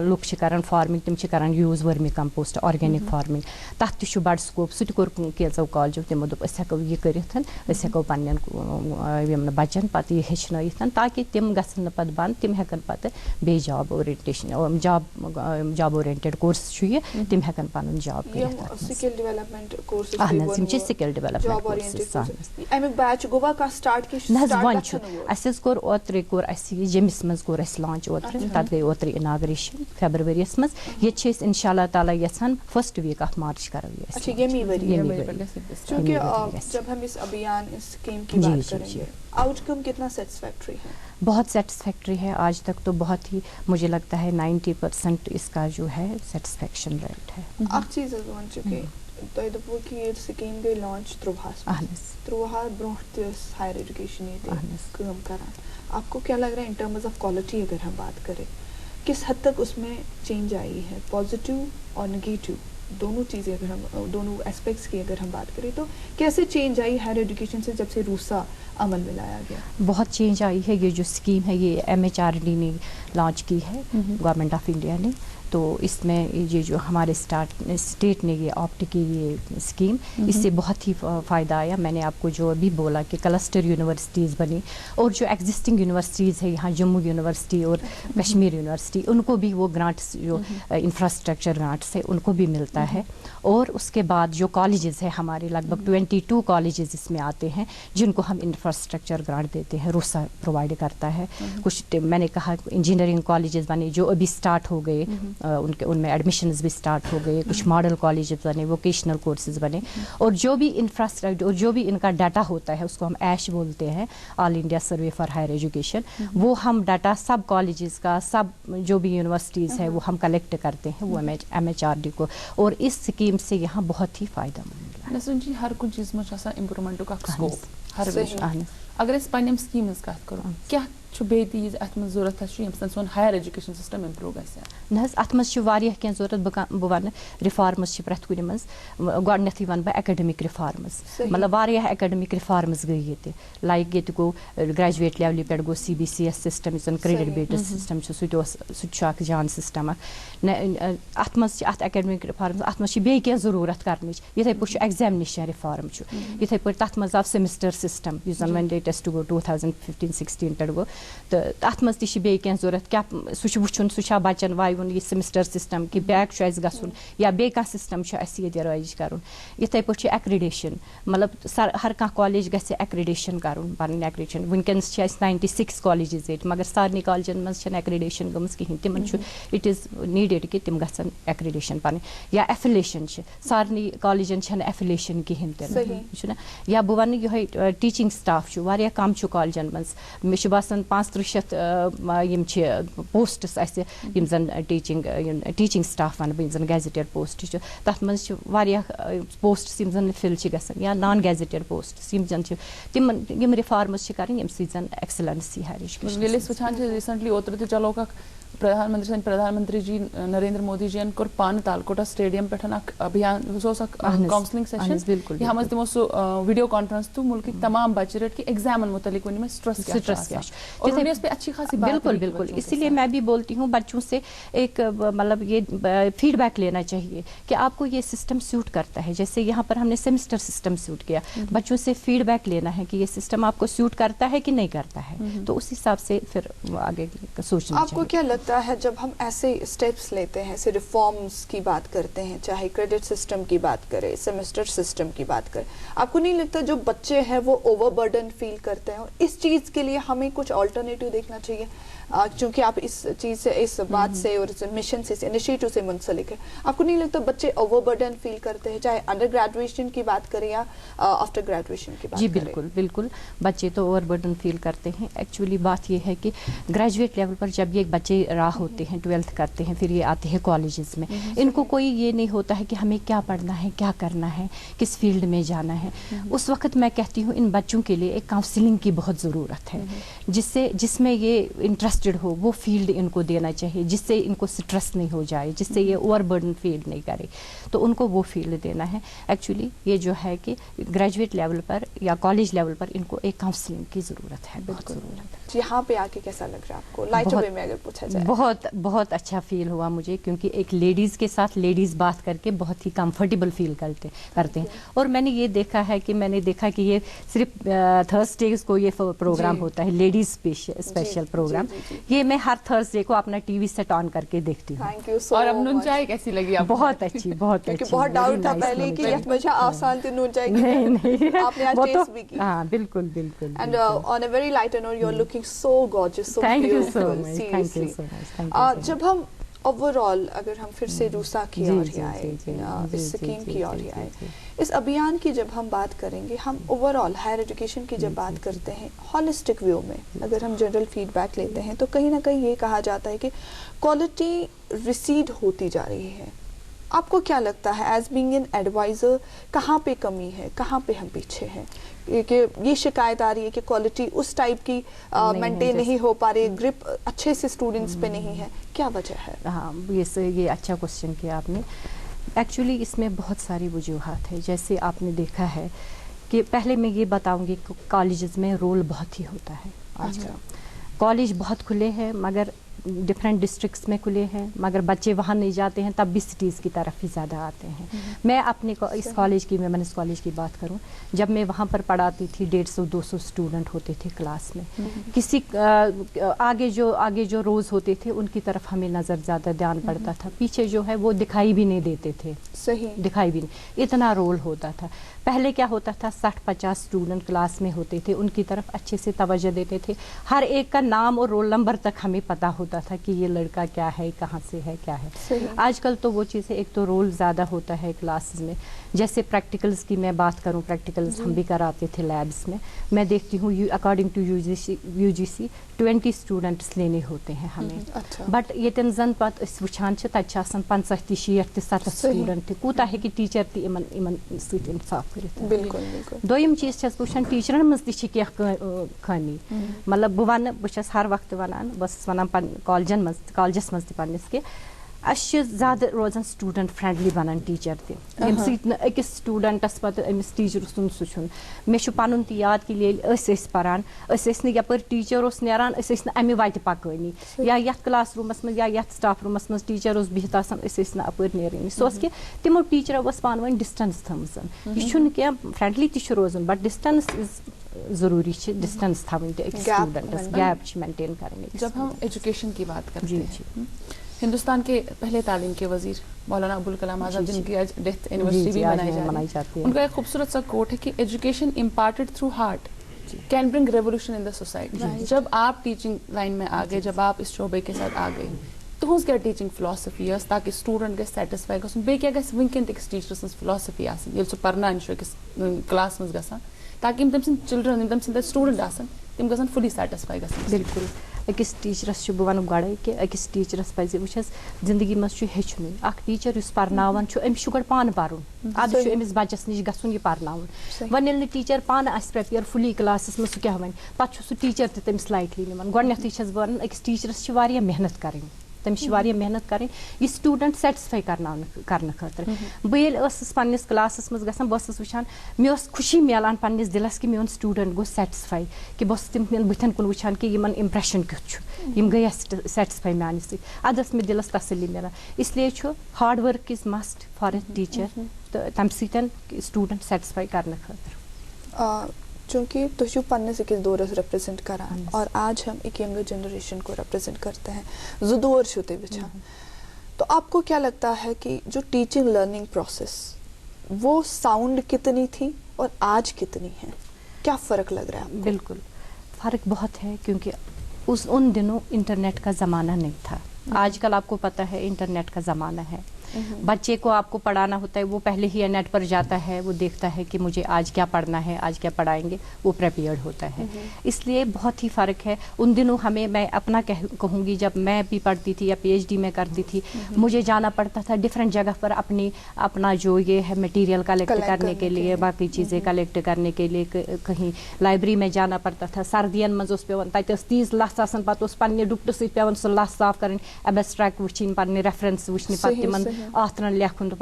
लुक कर फार्मिंग तिम कर use vermi compost organic farming तथ बड़ स्कोप सह कोर कैचो कॉलेजो तिमो दोप हेको यह कर हेको पन्न बच्चन पत यह हेचनयित ताकि तिम गसन पत बंद तिम हेकन पत बे job orientation job oriented course तिम हेकन पन जॉब कर स्किल डेवलपमेंट कोर्सेस अहन स्किल डेवलपमेंट कोर्सेस अमिक बैच गोवा का स्टार्ट कि वन अस कोर ओत्रे कोर अस जमिस मज कोर अस लॉन्च ओत्रे तत गई ओत्रे इनाग्रेशन फरवरी मज ये इंशाल्लाह ताला यसान फर्स्ट वीक ऑफ मार्च करो ये. अच्छा यमी वरी क्योंकि जब हम इस अभियान इस स्कीम की बात करेंगे आउटकम कितना सेटिस्फैक्टरी है? बहुत सेटिस्फैक्टरी है. आज तक तो बहुत ही मुझे लगता है 90% इसका जो है सेटिस्फैक्शन रेट है. आप चीज़ वन चुके तो दपो कि ये स्कीम गई लॉन्च त्रुहा ब्रोह हायर एजुकेशन ये काम करा. आपको क्या लग रहा है इन टर्म्स ऑफ क्वालिटी अगर हम बात करें किस हद तक उसमें चेंज आई है, पॉजिटिव और नेगेटिव दोनों चीज़ें अगर हम दोनों एस्पेक्ट्स की अगर हम बात करें तो कैसे चेंज आई हायर एजुकेशन से जब से रूसा अमल में लाया गया? बहुत चेंज आई है. ये जो स्कीम है ये MHRD ने लॉन्च की है गवर्नमेंट ऑफ इंडिया ने. تو اس میں یہ جو ہمارے اسٹیٹ نے یہ آپٹ کی یہ اسکیم، اس سے بہت ہی فائدہ آیا. میں نے آپ کو جو ابھی بولا کہ کلسٹر یونیورسٹیز بنی، اور جو ایگزسٹنگ یونیورسٹیز ہے یہاں جموں یونیورسٹی اور کشمیر یونیورسٹی، ان کو بھی وہ گرانٹس جو انفراسٹرکچر گرانٹس ہے ان کو بھی ملتا ہے. اور اس کے بعد جو کالجز ہے ہمارے لگ بھگ 22 کالجز اس میں آتے ہیں جن کو ہم انفراسٹرکچر گرانٹ دیتے ہیں، روسا پرووائڈ کرتا ہے. کچھ میں نے کہا انجینئرنگ کالجز بنے جو ابھی اسٹارٹ ہو گئے، ان میں ایڈمیشنز بھی اسٹارٹ ہو گئے. کچھ ماڈل کالجز بنے، ووکیشنل کورسز بنے. اور جو بھی انفراسٹرکچر اور جو بھی ان کا ڈاٹا ہوتا ہے اس کو ہم ایش بولتے ہیں، all India survey for higher education. وہ ہم ڈاٹا سب کالجز کا، سب جو بھی یونیورسٹیز ہے وہ ہم کلیکٹ کرتے ہیں وہ MHRD کو. اور اس اسکیم سے یہاں بہت ہی فائدہ مل رہا ہے. نسرین جی ہر کچھ چیز میں امپرومنٹ کا سکوپ ہر اگر اس پنم اسکیم کت کرو کیا بے تیز ات من ضرورت یم سون ہائر ایجوکیشن سسٹم امپروو گژھِ؟ نہ حظ ات مز کی ضرورت بہ ون رِفارمز پرٛٮ۪تھ کُنہِ منٛز. گۄڈنٮ۪تھٕے وَنہٕ بہٕ ایکیڈمِک رِفارمز، مطلب واریاہ ایکیڈمِک رِفارمز گٔے ییٚتہِ. لایک ییٚتہِ گوٚو گریجویٹ لیولہِ پٮ۪ٹھ گوٚو CBCS سِسٹم یُس زن کریڈٹ بیسڈ سِسٹم چھُ، سُہ تہِ چھُ اکھ جان سِسٹم اکھ. اتھ منٛز چھِ اتھ ایکیڈمِک رِفارمز، اتھ منٛز چھِ بیٚیہِ کینٛہہ ضروٗرت کرنٕچ. یِتھٕے پٲٹھۍ چھُ ایگزامنیشن رِفارم چھُ، یِتھٕے پٲٹھۍ تتھ منٛز آو سیمسٹر سِسٹم یُس زن وۄنۍ لیٹسٹ گوٚو 2015-16 پٮ۪ٹھ گوٚو. تہٕ تتھ منٛز تہِ چھِ بیٚیہِ کینٛہہ ضروٗرت کیٛاہ سُہ چھُ وٕچھُن سُہ چھا بچن وایُن یہِ سیمسٹر سِسٹم کہِ بیک چھُ اَسہِ گژھُن یا بیٚیہِ کانٛہہ سِسٹم چھُ اَسہِ ییٚتہِ رٲیِج کرُن. یِتھٕے پٲٹھۍ چھُ ایکرِڈیشن، مطلب ہر کانٛہہ کالج گژھِ ایکرِڈیشن کرُن پنٕنۍ ایکرِڈیشن. وٕنکیٚنس چھِ اَسہِ 96 کالجز ییٚتہِ مگر سارنٕے کالجن منٛز چھنہٕ ایکرِڈیشن گٔمٕژ کِہینۍ. تِمن چھُ اِٹ از نیٖڈِڈ کہِ تِم گژھن ایکرِڈیشن پنٕنۍ. یا ایفِلیشن چھِ سارنٕے کالجن چھنہٕ ایفِلیشن کِہینۍ تہِ چھُنہ. یا بہٕ وَنہٕ یِہوے ٹیٖچنگ سٹاف چھُ واریاہ کم چھُ کالجن منٛز. مےٚ چھُ باسان 3500 یِم چھِ پوسٹس اَسہِ یِم زن ٹیٖچنگ سٹاف وَنہٕ بہٕ یِم زن گیزِٹِڈ پوسٹ چھِ. تَتھ منٛز چھِ واریاہ پوسٹس یِم زن فِل چھِ گژھان یا نان گیزِٹِڈ پوسٹس یِم زن چھِ تِمن یِم رِفارمز چھِ کَرٕنۍ ییٚمہِ سۭتۍ زن ایکسلنسی ہایر ایجوکیشن. ییٚلہِ أسۍ وٕچھان چھِ ریٖسنٹلی اوترٕ تہِ چلوکھ اکھ پردھان منتری جی نریندر مودی جی ین کوٚر پانہٕ تالکوٹا سٹیڈیم پٮ۪ٹھ اکھ ابھیان، سُہ اوس اکھ کاؤنسلنگ سیشن یتھ منٛز تِمو سُہ ویڈیو کانفرنس تہٕ مُلکٕکۍ تمام بچہِ رٔٹۍ کہِ ایگزامن متعلق ؤنِو مےٚ سٹریس کیا چھُ. بالکل بالکل اسی لیے میں بھی بولتی ہوں بچوں سے ایک مطلب یہ فیڈ بیک لینا چاہیے کہ آپ کو یہ سسٹم سوٹ کرتا ہے. جیسے یہاں پر ہم نے سیمسٹر سسٹم سوٹ کیا، بچوں سے فیڈ بیک لینا ہے کہ یہ سسٹم آپ کو سوٹ کرتا ہے کہ نہیں کرتا ہے. تو اس حساب سے پھر آگے سوچنا آپ کو کیا لگتا ہے جب ہم ایسے اسٹیپس لیتے ہیں، ایسے ریفارمز کی بات کرتے ہیں، چاہے کریڈٹ سسٹم کی بات کریں، سیمسٹر سسٹم کی بات کریں، آپ کو نہیں لگتا جو بچے ہیں وہ اوور برڈن فیل کرتے ہیں؟ اس چیز کے لیے ہمیں کچھ آلٹرنیٹیو دیکھنا چاہیے، چونکہ آپ اس چیز سے، اس بات سے اور اس مشن سے، اس انیشیٹو سے منسلک ہے. آپ کو نہیں لگتا بچے اوور برڈن فیل کرتے ہیں، چاہے انڈر گریجویشن کی بات کریں یا آفٹر گریجویشن کی بات کریں؟ جی بالکل بالکل بچے تو اوور برڈن فیل کرتے ہیں. ایکچولی بات یہ ہے کہ گریجویٹ لیول پر جب یہ بچے راہ ہوتے ہیں، 12th کرتے ہیں، پھر یہ آتے ہیں کالجز میں، ان کو کوئی یہ نہیں ہوتا ہے کہ ہمیں کیا پڑھنا ہے، کیا کرنا ہے، کس فیلڈ میں جانا ہے. اس وقت میں کہتی ہوں ان بچوں کے لیے ایک کاؤنسلنگ کی بہت ضرورت ہے، جس میں یہ انٹرسٹڈ ہو وہ فیلڈ ان کو دینا چاہیے، جس سے ان کو سٹریس نہیں ہو جائے، جس سے یہ اوور برڈن فیل نہیں کرے. تو ان کو وہ فیلڈ دینا ہے. ایکچولی یہ جو ہے کہ گریجویٹ لیول پر یا کالج لیول پر ان کو ایک کاؤنسلنگ کی ضرورت ہے، بہت ضرورت ہے. یہاں پہ آ کے کیسا لگ رہا ہے آپ کو؟ لائٹ وے میں اگر پوچھا جائے. بہت اچھا فیل ہوا مجھے، کیونکہ ایک لیڈیز کے ساتھ لیڈیز بات کر کے بہت ہی کمفرٹیبل فیل کرتے ہیں. اور میں نے یہ دیکھا ہے کہ یہ صرف تھرسڈیز کو یہ پروگرام ہوتا ہے، لیڈیز اسپیشل پروگرام. یہ میں ہر تھرسڈے کو اپنا ٹی وی سیٹ آن کر کے دیکھتی ہوں. Thank you so. اور اب نون چائے کیسی لگی آپ کو؟ بہت اچھی، بہت اچھی. بہت ڈاؤٹ تھا پہلے کہ یہ مجھے آسان تو نون چائے کی، آپ نے آج ٹیسٹ بھی کی. ہاں بالکل بالکل. And on a very lighter note you are looking so gorgeous, so beautiful. Seriously جب ہم اوور آل اگر ہم پھر سے روسا کی اور ہی آئے، اس اسکیم کی اور ہی آئے، اس ابھیان کی جب ہم بات کریں گے، ہم اوور آل ہائر ایجوکیشن کی جب بات کرتے ہیں ہالسٹک ویو میں، اگر ہم جنرل فیڈ بیک لیتے ہیں تو کہیں نہ کہیں یہ کہا جاتا ہے کہ کوالٹی ریسیڈ ہوتی جا رہی ہے. آپ کو کیا لگتا ہے ایز بینگ این ایڈوائزر کہاں پہ کمی ہے، کہاں پہ ہم پیچھے ہیں؟ کہ یہ شکایت آ رہی ہے کہ کوالٹی اس ٹائپ کی مینٹین نہیں ہو پا رہی، گرپ اچھے سے اسٹوڈنٹس پہ نہیں ہے، کیا وجہ ہے؟ ہاں یہ اچھا کوشچن کیا آپ نے. ایکچولی اس میں بہت ساری وجوہات ہیں. جیسے آپ نے دیکھا ہے کہ پہلے میں یہ بتاؤں گی کہ کالجز میں رول بہت ہی ہوتا ہے. آج کل کالج بہت کھلے ہیں مگر डिफरेंट डिस्ट्रिक्ट्स में खुले हैं, मगर बच्चे वहाँ नहीं जाते हैं, तब भी सिटीज़ की तरफ ही ज़्यादा आते हैं। मैं अपने इस कॉलेज की, मैं इस कॉलेज की बात करूँ, जब मैं वहाँ पर पढ़ाती थी 150-200 स्टूडेंट होते थे क्लास में। किसी आगे जो रोज़ होते थे उनकी तरफ हमें नज़र ज़्यादा ध्यान पड़ता था, पीछे जो है वो दिखाई भी नहीं देते थे। सही, दिखाई भी नहीं, इतना रोल होता था। पहले क्या होता था, 60-50 स्टूडेंट क्लास में होते थे, उनकी तरफ अच्छे से तवज्जो देते थे, हर एक का नाम और रोल नंबर तक हमें पता होता था कि ये लड़का क्या है, कहाँ से है, क्या है। आजकल तो वो चीज़ है, एक तो रोल ज़्यादा होता है क्लासेस में। जैसे प्रैक्टिकल्स की मैं बात करूँ, प्रैक्टिकल्स हम भी कराते थे लैब्स में। मैं देखती हूँ अकॉर्डिंग टू UGC 20 स्टूडेंट्स लेने होते हैं हमें, बट ये जन पत वुचान 50-60-70 स्टूडेंट कूता है कि टीचर तक इंसाफ कर। दोयम चीज वुचान टीचरन मज खामी, मतलब बह वन बस हर वक्त वन बस वन कॉलेजस मज तस कि ज़्यादा रोजान स्टूडेंट फ्रेंडली बनान टीचर तकिस स्टूडेंटस पत अमिस टीचर सुन सुन मे पन याद कि पान यपर टीचर नान अमे वत पकानी या ये क्लास रूमस मज या स्टाफ रूमस मज टीचर बिहत अपर नेरनी सो कि तमो टीचर पान वन डिस्टेंस थमज यह फ्रेंडली तक रोजन बट डिस्टेंस इज ज़रूरी, डिस्टेंस थवन स्टूडेंट्स गैप मेंटेन करने। जब हम एजुकेशन की बात करते हैं, हिंदुस्तान के पहले तालीम के वजीर मौलाना अबुल कलाम आज़ाद, जिनकी आज डेथ एनिवर्सरी भी मनाई जाती है, उनका एक खूबसूरत सा कोट है कि education imparted through heart can bring revolution in the society. जब आप टीचिंग लाइन में आ गए, जब आप इस शोबे के साथ आ गए, तुज क्या टीचिंग फिलोसफी ताकि स्टूडेंट गस सैटिस्फाई गन बे क्या गस वनकन तक टीचर सज फिलोसफी आसन सह पर्नान क्लास मज गसान, ताकि तम सद चिल्ड्रन तम सद स्टूडेंट आसन तम गसन फुली सैटिस्फाई गसन। बिल्कुल, अकिस टीचरस बह गड़े कि अकिस टीचरस पज वुस जिंदगी मज हेचुन अख टीचर पान अमिस गो पान पारुन, अद अमिस बच्चस निश गसुन यह पान वन ये टीचर पान प्रेपेयर फुली क्लासस मज क्या वन पे सह टीचर तमिस लाइटली निमान। गोडनेथै छस बह वन अकिस टीचरस मेहनत करें, तमिस मेहनत करें यह स्टूडेंट सैटिस्फाई करने खतर। बह पन्निस क्लासस मज गसान बह वुचान मे खुशी मिलान पन्निस दिलस कि मेन स्टूडेंट गो सैटिस्फाई कि बह तम बुथन कुन वुचान कि यमन इम्प्रेशन क्युथ यम गई सैटिस्फाई माने सत अदस मे दिलस तसल्ली मिलान। इसलिए hard work is must for a teacher, तो तम स्टूडेंट सैटिस्फाई करने खतर। चूँकि तुझु पन्निस अकिस दौरस रिप्रेजेंट करान और आज हम एक यंगर जनरेशन को रिप्रेजेंट करते हैं, जो दौर छुते बिछा, तो आपको क्या लगता है कि जो टीचिंग लर्निंग प्रोसेस वो साउंड कितनी थी और आज कितनी है, क्या फ़र्क लग रहा है आपको? बिल्कुल फ़र्क बहुत है, क्योंकि उन दिनों इंटरनेट का ज़माना नहीं था। आजकल आपको पता है इंटरनेट का ज़माना है, बच्चे को आपको पढ़ाना होता है, वो पहले ही नेट पर जाता है, वो देखता है कि मुझे आज क्या पढ़ना है, आज क्या पढ़ाएंगे, वो प्रिपेयर्ड होता है। इसलिए बहुत ही फ़र्क है। उन दिनों हमें, मैं अपना कहूँगी, जब मैं भी पढ़ती थी या PhD में करती थी, मुझे जाना पड़ता था डिफरेंट जगह पर अपना जो ये है मटेरियल कलेक्ट करने के लिए, बाकी चीज़ें कलेक्ट करने के लिए कहीं लाइब्रेरी में जाना पड़ता था। सर्दियन मज पेवन तत तीज लस आसान पे पन्ने डुप्ट सत पेवन सह लस साफ कर, एब्स्ट्रैक्ट वुचन, पन्ने रेफरेंस वुचन, पे आथन लेखुन तो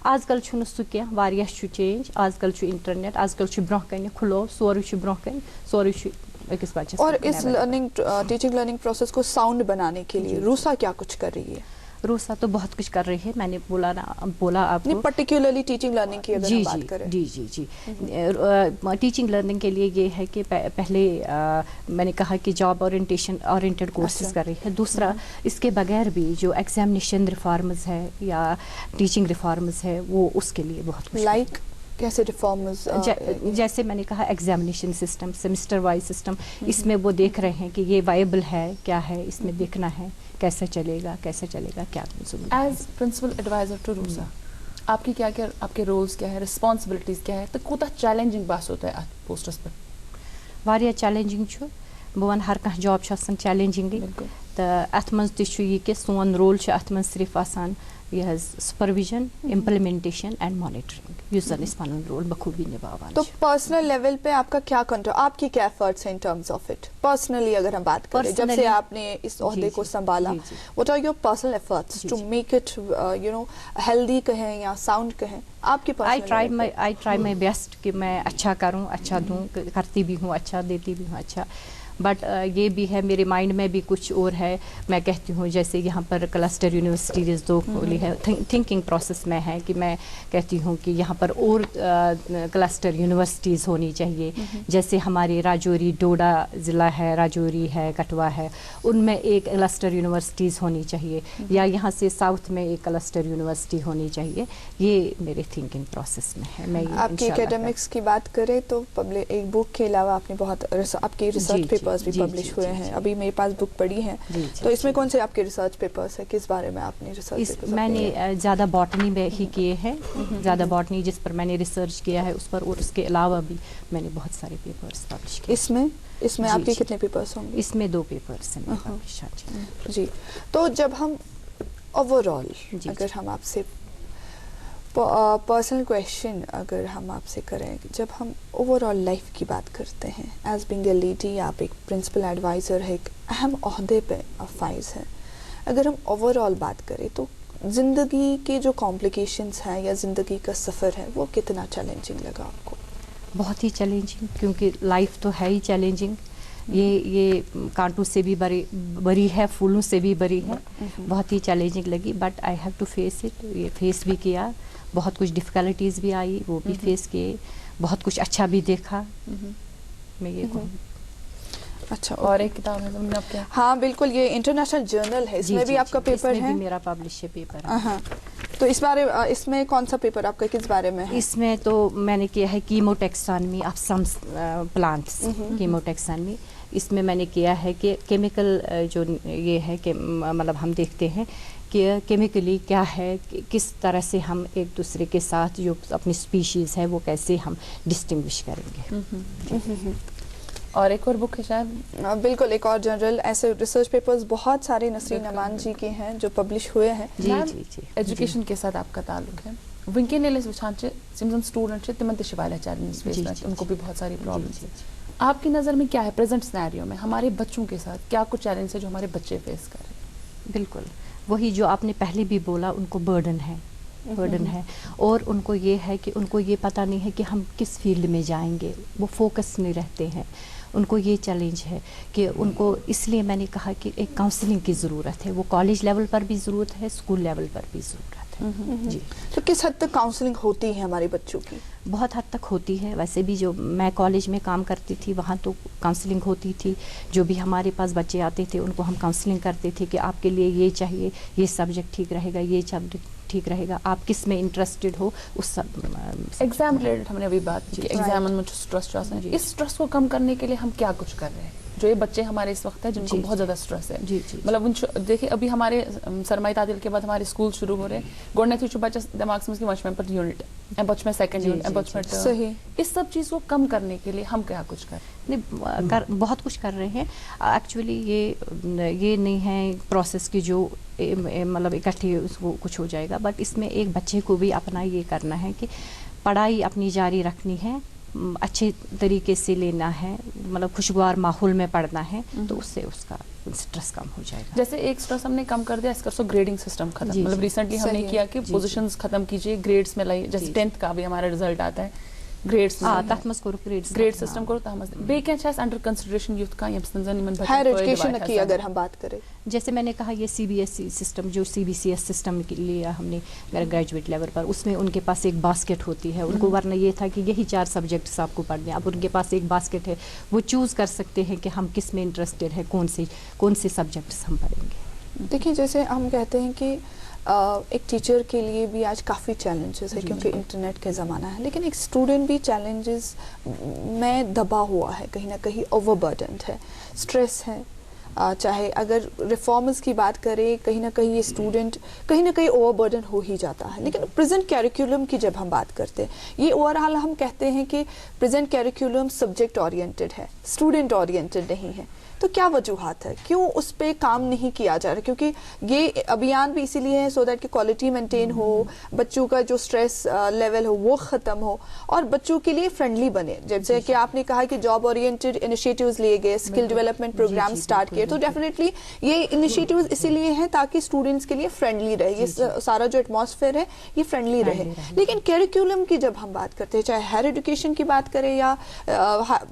आजकल सह क्या चेंज। आजकल इंटरनेट, आजकल ब्रोह कन खुलो सोरे ब्रोह कन सोरे अकिस बच्चस। और इस टीचिंग लर्निंग प्रोसेस को साउंड बनाने के लिए रूसा क्या कुछ कर रही है? रूसा तो बहुत कुछ कर रही है, मैंने बोला आपको, पर्टिकुलरली टीचिंग लर्निंग की अगर हम बात करें। जी टीचिंग लर्निंग के लिए ये है कि पहले मैंने कहा कि जॉब ओरिएंटेड कोर्सेज कर रही है। दूसरा, इसके बगैर भी जो एग्जामिनेशन रिफॉर्म्स है या टीचिंग रिफॉर्म्स है, वो उसके लिए बहुत कुछ कैसे रिफॉर्म्स, जैसे मैंने कहा examination system, semester wise system, इसमें वो देख रहे हैं कि ये वायबल है, क्या है, इसमें देखना है कैसे चलेगा क्या। As principal advisor to RUSA, आपकी क्या आपके रोल्स क्या है, रिस्पॉन्सिबिलिटीज क्या है, तो कोता चैलेंजिंग बास होता है पोस्टस पर? वारिया चैलेंजिंग छु, बह वन हर कह जॉब चैलेंजिंग, तो अत मज तह कि सोन रोल अत मज सिर्फ आसान यह सुपरविजन, इम्प्लीमेंटेशन एंड मॉनिटरिंग, जन पन रोल बखूबी निभावान। तो पर्सनल लेवल पे आपका क्या कंट्रोल, आपकी क्या एफर्ट्स हैं in terms of it? Personally अगर हम बात करें, जब से आपने इस ओहदे को संभाला, what are your personal efforts to make it healthy कहें या साउंड कहें, आपकी personal? I try my best कि मैं अच्छा करूं, अच्छा दूं, करती भी हूं अच्छा, देती भी हूं अच्छा, बट ये भी है मेरे माइंड में भी कुछ और है. मैं कहती हूँ जैसे यहाँ पर क्लस्टर यूनिवर्सिटीज़ 2 खोली है, थिंकिंग प्रोसेस में है कि मैं कहती हूँ कि यहाँ पर और क्लस्टर यूनिवर्सिटीज़ होनी चाहिए. जैसे हमारे राजौरी डोडा ज़िला है, राजौरी है, कठवा है, उनमें एक क्लस्टर यूनिवर्सिटीज़ होनी चाहिए, या यहाँ से साउथ में एक क्लस्टर यूनिवर्सिटी होनी चाहिए. ये मेरे थिंकिंग प्रोसेस में है. मैं आपकी एकेडमिक्स की बात करें तो पब्लिक एक बुक के अलावा आपने बहुत आपके रिसर्च पेपर्स भी पब्लिश हुए हैं. अभी मेरे पास बुक पड़ी है, तो इसमें कौन से आपके रिसर्च पेपर्स है, किस बारे में आपने रिसर्च पेपर्स? मैंने ज़्यादा बॉटनी में ही किए हैं, ज़्यादा बॉटनी जिस पर मैंने रिसर्च किया है उस पर, और उसके अलावा भी मैंने बहुत सारे पेपर्स पब्लिश किए. इसमें आपके कितने पेपर्स होंगे? इसमें 2 पेपर्स हैं पब्लिश. जी, तो जब हम ओवरऑल अगर हम आपसे पर्सनल क्वेश्चन अगर हम आपसे करें, जब हम ओवरऑल लाइफ की बात करते हैं, एज बिंग अ लेडी आप एक प्रिंसिपल एडवाइज़र है, एक अहम ओहदे पे फाइज है, अगर हम ओवरऑल बात करें तो ज़िंदगी के जो कॉम्प्लिकेशंस हैं या ज़िंदगी का सफ़र है वो कितना चैलेंजिंग लगा आपको? बहुत ही चैलेंजिंग, क्योंकि लाइफ तो है ही चैलेंजिंग. ये कांटों से भी बरी है, फूलों से भी बरी है. बहुत ही चैलेंजिंग लगी, but I have to face it. ये फेस भी किया, बहुत कुछ डिफ़िकल्टीज़ भी आई, वो भी फेस किए, बहुत कुछ अच्छा भी देखा. मैं ये कहूँ. अच्छा, और एक किताब है तुमने आपके? हाँ बिल्कुल, ये इंटरनेशनल जर्नल है, इसमें भी आपका पेपर है? इसमें भी मेरा पब्लिश है पेपर है. तो इसमें कौन सा पेपर आपका किस बारे में है? इसमें तो मैंने किया है कीमोटेक्सॉनमी ऑफ सम प्लांट्स. कीमोटेक्सॉनमी इसमें मैंने किया है कि केमिकल जो ये है कि मतलब हम देखते हैं कि केमिकली क्या है, किस तरह से हम एक दूसरे के साथ जो अपनी स्पीशीज़ है वो कैसे हम डिस्टिंग्विश करेंगे. और एक और बुक है शायद? बिल्कुल, एक और जनरल. ऐसे रिसर्च पेपर्स बहुत सारे नसरीन अमान जी के हैं जो पब्लिश हुए हैं. जी. एजुकेशन के साथ आपका ताल्लुक है. वुंकेन वुचान सिमजन स्टूडेंट तिमन ते वाला चैलेंजेस फेस करते, उनको भी बहुत सारी प्रॉब्लम्स. आपकी नज़र में क्या है प्रेजेंट सिनेरियो में हमारे बच्चों के साथ क्या कुछ चैलेंज है जो हमारे बच्चे फेस कर रहे हैं? बिल्कुल वही जो आपने पहले भी बोला, उनको बर्डन है, और उनको ये है कि उनको ये पता नहीं है कि हम किस फील्ड में जाएंगे, वो फोकस नहीं रहते हैं. उनको ये चैलेंज है कि उनको, इसलिए मैंने कहा कि एक काउंसलिंग की ज़रूरत है. वो कॉलेज लेवल पर भी ज़रूरत है, स्कूल लेवल पर भी ज़रूरत है. जी, तो किस हद तक काउंसलिंग होती है हमारे बच्चों की? बहुत हद तक होती है. वैसे भी जो मैं कॉलेज में काम करती थी वहाँ तो काउंसलिंग होती थी. जो भी हमारे पास बच्चे आते थे उनको हम काउंसलिंग करते थे कि आपके लिए ये चाहिए, ये सब्जेक्ट ठीक रहेगा, ये सब्जेक्ट ठीक रहेगा, आप किस में इंटरेस्टेड हो उस सब. एग्जाम रिलेटेड हमने अभी बात की, एग्जाम में जो स्ट्रेस है, इस स्ट्रेस को कम करने के लिए हम क्या कुछ कर रहे हैं? जो ये बच्चे हमारे इस वक्त है जिनको बहुत ज़्यादा स्ट्रेस है, मतलब देखिए अभी हमारे सरमाई तादिल के बाद हमारे स्कूल शुरू हो रहे हैं. गोडनेथ बच्चा दिमाग में वच में पर यूनिट बच में सेकंड यूनिट बच में सही. इस सब चीज़ को कम करने के लिए हम क्या कुछ कर नहीं, बहुत कुछ कर रहे हैं. एक्चुअली ये नहीं है प्रोसेस की जो मतलब इकट्ठे उसको कुछ हो जाएगा, बट इसमें एक बच्चे को भी अपना ये करना है कि पढ़ाई अपनी जारी रखनी है, अच्छे तरीके से लेना है, मतलब खुशगवार माहौल में पढ़ना है, तो उससे उसका स्ट्रेस कम हो जाएगा. जैसे एक स्ट्रेस हमने कम कर दिया, इसका ग्रेडिंग सिस्टम खत्म, मतलब रिसेंटली हमने किया कि पोजीशंस खत्म कीजिए, ग्रेड्स में लाइए. जैसे 10th का भी हमारा रिजल्ट आता है, ग्रेड्स ग्रेड सिस्टम करो अंडर कंसिडरेशन यूथ का हायर एजुकेशन की अगर हम बात करें. जैसे मैंने कहा ये CBSE सिस्टम जो CBCS सिस्टम के लिए हमने ग्रेजुएट लेवल पर, उसमें उनके पास एक बास्केट होती है. उनको वरना ये था कि यही 4 सब्जेक्ट्स आपको पढ़ने, अब उनके पास एक बास्केट है, वो चूज़ कर सकते हैं कि हम किस में इंटरेस्टेड है, कौन से सब्जेक्ट्स हम पढ़ेंगे. देखिए जैसे हम कहते हैं कि एक टीचर के लिए भी आज काफ़ी चैलेंजेस है क्योंकि इंटरनेट का ज़माना है, लेकिन एक स्टूडेंट भी चैलेंजेस में दबा हुआ है, कहीं ना कहीं ओवरबर्डन्ड है, स्ट्रेस है. चाहे अगर रिफॉर्मर्स की बात करें, कहीं ना कहीं ये स्टूडेंट कहीं ना कहीं ओवरबर्डन हो ही जाता है. लेकिन प्रेजेंट कैरिकुलम की जब हम बात करते हैं, ये ओवरऑल हम कहते हैं कि प्रेजेंट कैरिकुलम सब्जेक्ट ओरिएंटेड है, स्टूडेंट ओरिएंटेड नहीं है. تو کیا وجوہات ہے, کیوں اس پہ کام نہیں کیا جا رہا؟ کیونکہ یہ ابھیان بھی اسی لیے ہے سو دیٹ کہ کوالٹی مینٹین ہو, بچوں کا جو اسٹریس لیول ہو وہ ختم ہو اور بچوں کے لیے فرینڈلی بنے. جیسے کہ آپ نے کہا کہ جاب اورینٹڈ انیشیٹیوز لیے گئے, اسکل ڈیولپمنٹ پروگرام اسٹارٹ کیے, تو ڈیفینیٹلی یہ انیشیٹیوز اسی لیے ہیں تاکہ اسٹوڈنٹس کے لیے فرینڈلی رہے, یہ سارا جو ایٹماسفیئر ہے یہ فرینڈلی رہے. لیکن کیریکولم کی جب ہم بات کرتے ہیں, چاہے ہائر ایجوکیشن کی بات کریں یا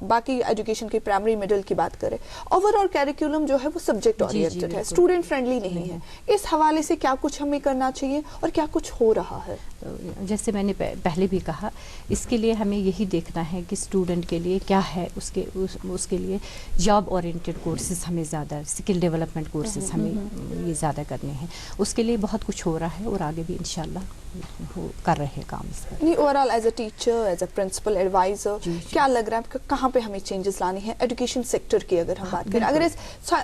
باقی ایجوکیشن کی پرائمری مڈل کی بات کریں, اوور آل کیریکولم جو ہے وہ سبجیکٹ اورینٹڈ ہے, اسٹوڈنٹ فرینڈلی نہیں ہے. اس حوالے سے کیا کچھ ہمیں کرنا چاہیے اور کیا کچھ ہو رہا ہے؟ جیسے میں نے پہلے بھی کہا, اس کے لیے ہمیں یہی دیکھنا ہے کہ اسٹوڈنٹ کے لیے کیا ہے, اس کے لیے جاب اورینٹڈ کورسز ہمیں زیادہ, اسکل ڈیولپمنٹ کورسز ہمیں یہ زیادہ کرنے ہیں. اس کے لیے بہت کچھ ہو رہا ہے اور آگے بھی انشاءاللہ وہ کر رہے ہیں کام اس پر. Overall as a teacher, as a principal, adviser, کیا لگ رہا ہے کہ کہاں پہ ہمیں چینجز لانی ہے ایجوکیشن سیکٹر کی اگر ہم بات کریں؟ اگر اس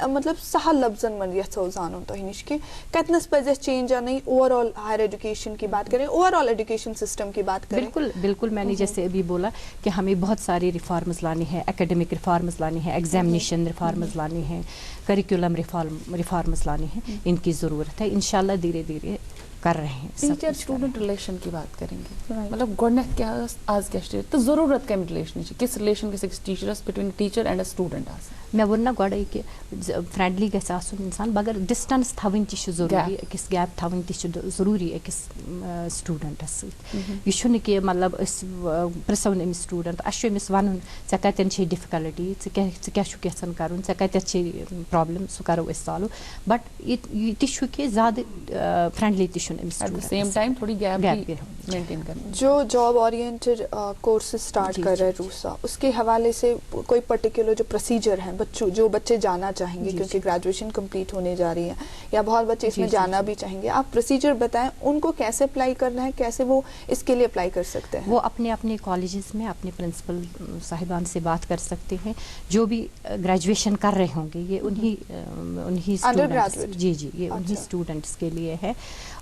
مطلب سہل لفظن من یژھو زانُن تۄہہِ نِش کہ کتنس پزِ اَسہِ چینج انٕنۍ اوور آل ہائر ایجوکیشن کی بات کریں, اوور آل ایجوکیشن سسٹم کی بات کریں؟ بالکل میں نے جیسے ابھی بولا کہ ہمیں بہت ساری ریفارمز لانی ہے, اکیڈمک ریفارمز لانی ہے, ایگزامینیشن ریفارمز لانی ہے, کریکولم ریفارمز لانی ہے, ان کی ضرورت ہے. انشاءاللہ دھیرے دھیرے کر رہے ہیں. ٹیچر اسٹوڈنٹ ریلیشن کی بات کریں گے, مطلب گۄڈنیٚتھ کیا آز کیا تو ضرورت کم ریلیشن کس ریلیشن گژھِ أکِس teachers between teacher and a student آسٕنۍ؟ مےٚ ووٚن نا گۄڈے کہ فرینڈلی گژھِ آسُن انسان, مگر ڈسٹنس تھاوٕنۍ تہِ چھِ ضروٗری, أکِس گیپ تھاوٕنۍ تہِ چھِ ضروٗری أکِس سٹوڈنٹس سۭتۍ. یہِ چھُنہٕ کہِ مطلب أسۍ پرژھون أمِس سٹوڈنٹ, اَسہِ چھُ أمِس وَنُن ژےٚ کتٮ۪ن چھے ڈِفکلٹی, ژٕ کیٛاہ چھُکھ یژھان کَرُن, ژےٚ کتٮ۪تھ چھے پرابلم, سُہ کرو أسۍ سالو. بٹ یہِ تہِ چھُ کہِ زیادٕ فرینڈلی تہِ چھُنہٕ أمِس سیم ٹائم تھوڑی گیپ مینٹین کرنا. جو جاب اورینٹڈ کورسز اسٹارٹ کر رہے روسا, اس کے حوالے سے کوئی پرٹیکولر جو پروسیجر ہیں جو بچے جانا چاہیں گے, کیونکہ گریجویشن کمپلیٹ ہونے جا رہی ہے یا بہت بچے اس میں جانا بھی چاہیں گے, آپ پروسیجر بتائیں ان کو کیسے اپلائی کرنا ہے, کیسے وہ اس کے لیے اپلائی کر سکتے ہیں؟ وہ اپنے کالجز میں اپنے پرنسپل صاحبان سے بات کر سکتے ہیں, جو بھی گریجویشن کر رہے ہوں گے, یہ انہی یہ انہی اسٹوڈنٹس کے لیے ہے.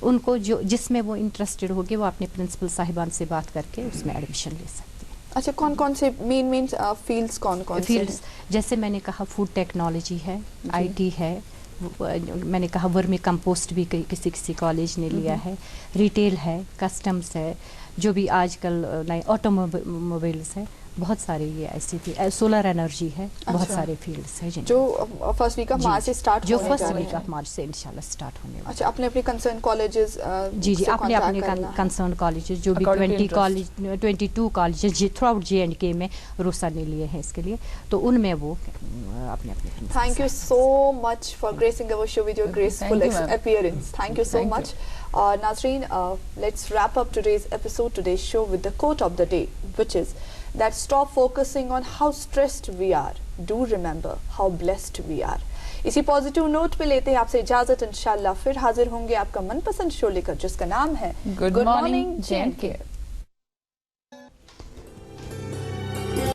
ان کو جس میں وہ انٹرسٹڈ ہوگے وہ اپنے پرنسپل صاحبان سے بات کر کے اس میں ایڈمیشن لے سکتے ہیں. اچھا, کون سے مین فیلڈس کون فیلڈس؟ جیسے میں نے کہا فوڈ ٹیکنالوجی ہے, آئی ٹی ہے, میں نے کہا ورمی کمپوسٹ بھی کسی کالج نے لیا ہے, ریٹیل ہے, کسٹمز ہے, جو بھی آج کل نئے آٹو موبائلس ہے, بہت سارے یہ ایسی تھی, سولر انرجی ہے, بہت سارے فیلڈس ہیں جو فرسٹ ویک آف مارچ سے اسٹارٹ جو فرسٹ ویک آف مارچ سے انشاءاللہ اسٹارٹ ہونے والا. اچھا, اپنے کنسرن کالجز اپنے کنسرن کالجز جو بھی 22 کالجز تھرو آؤٹ JNK میں روسا نے لیے ہیں اس کے لیے, تو ان میں وہ اپنے. Thank you so much for greasing our show with your graceful appearance. Thank you so much. Nazreen, let's wrap up today's episode, today's show with the quote of the day, which is that stop focusing on how stressed we are. Do remember how blessed we are. اسی positive note پہ لیتے ہیں آپ سے اجازت, انشاءاللہ پھر حاضر ہوں گے آپ کا من پسند شو لے کر جس کا نام ہے گڈ مارننگ JNK.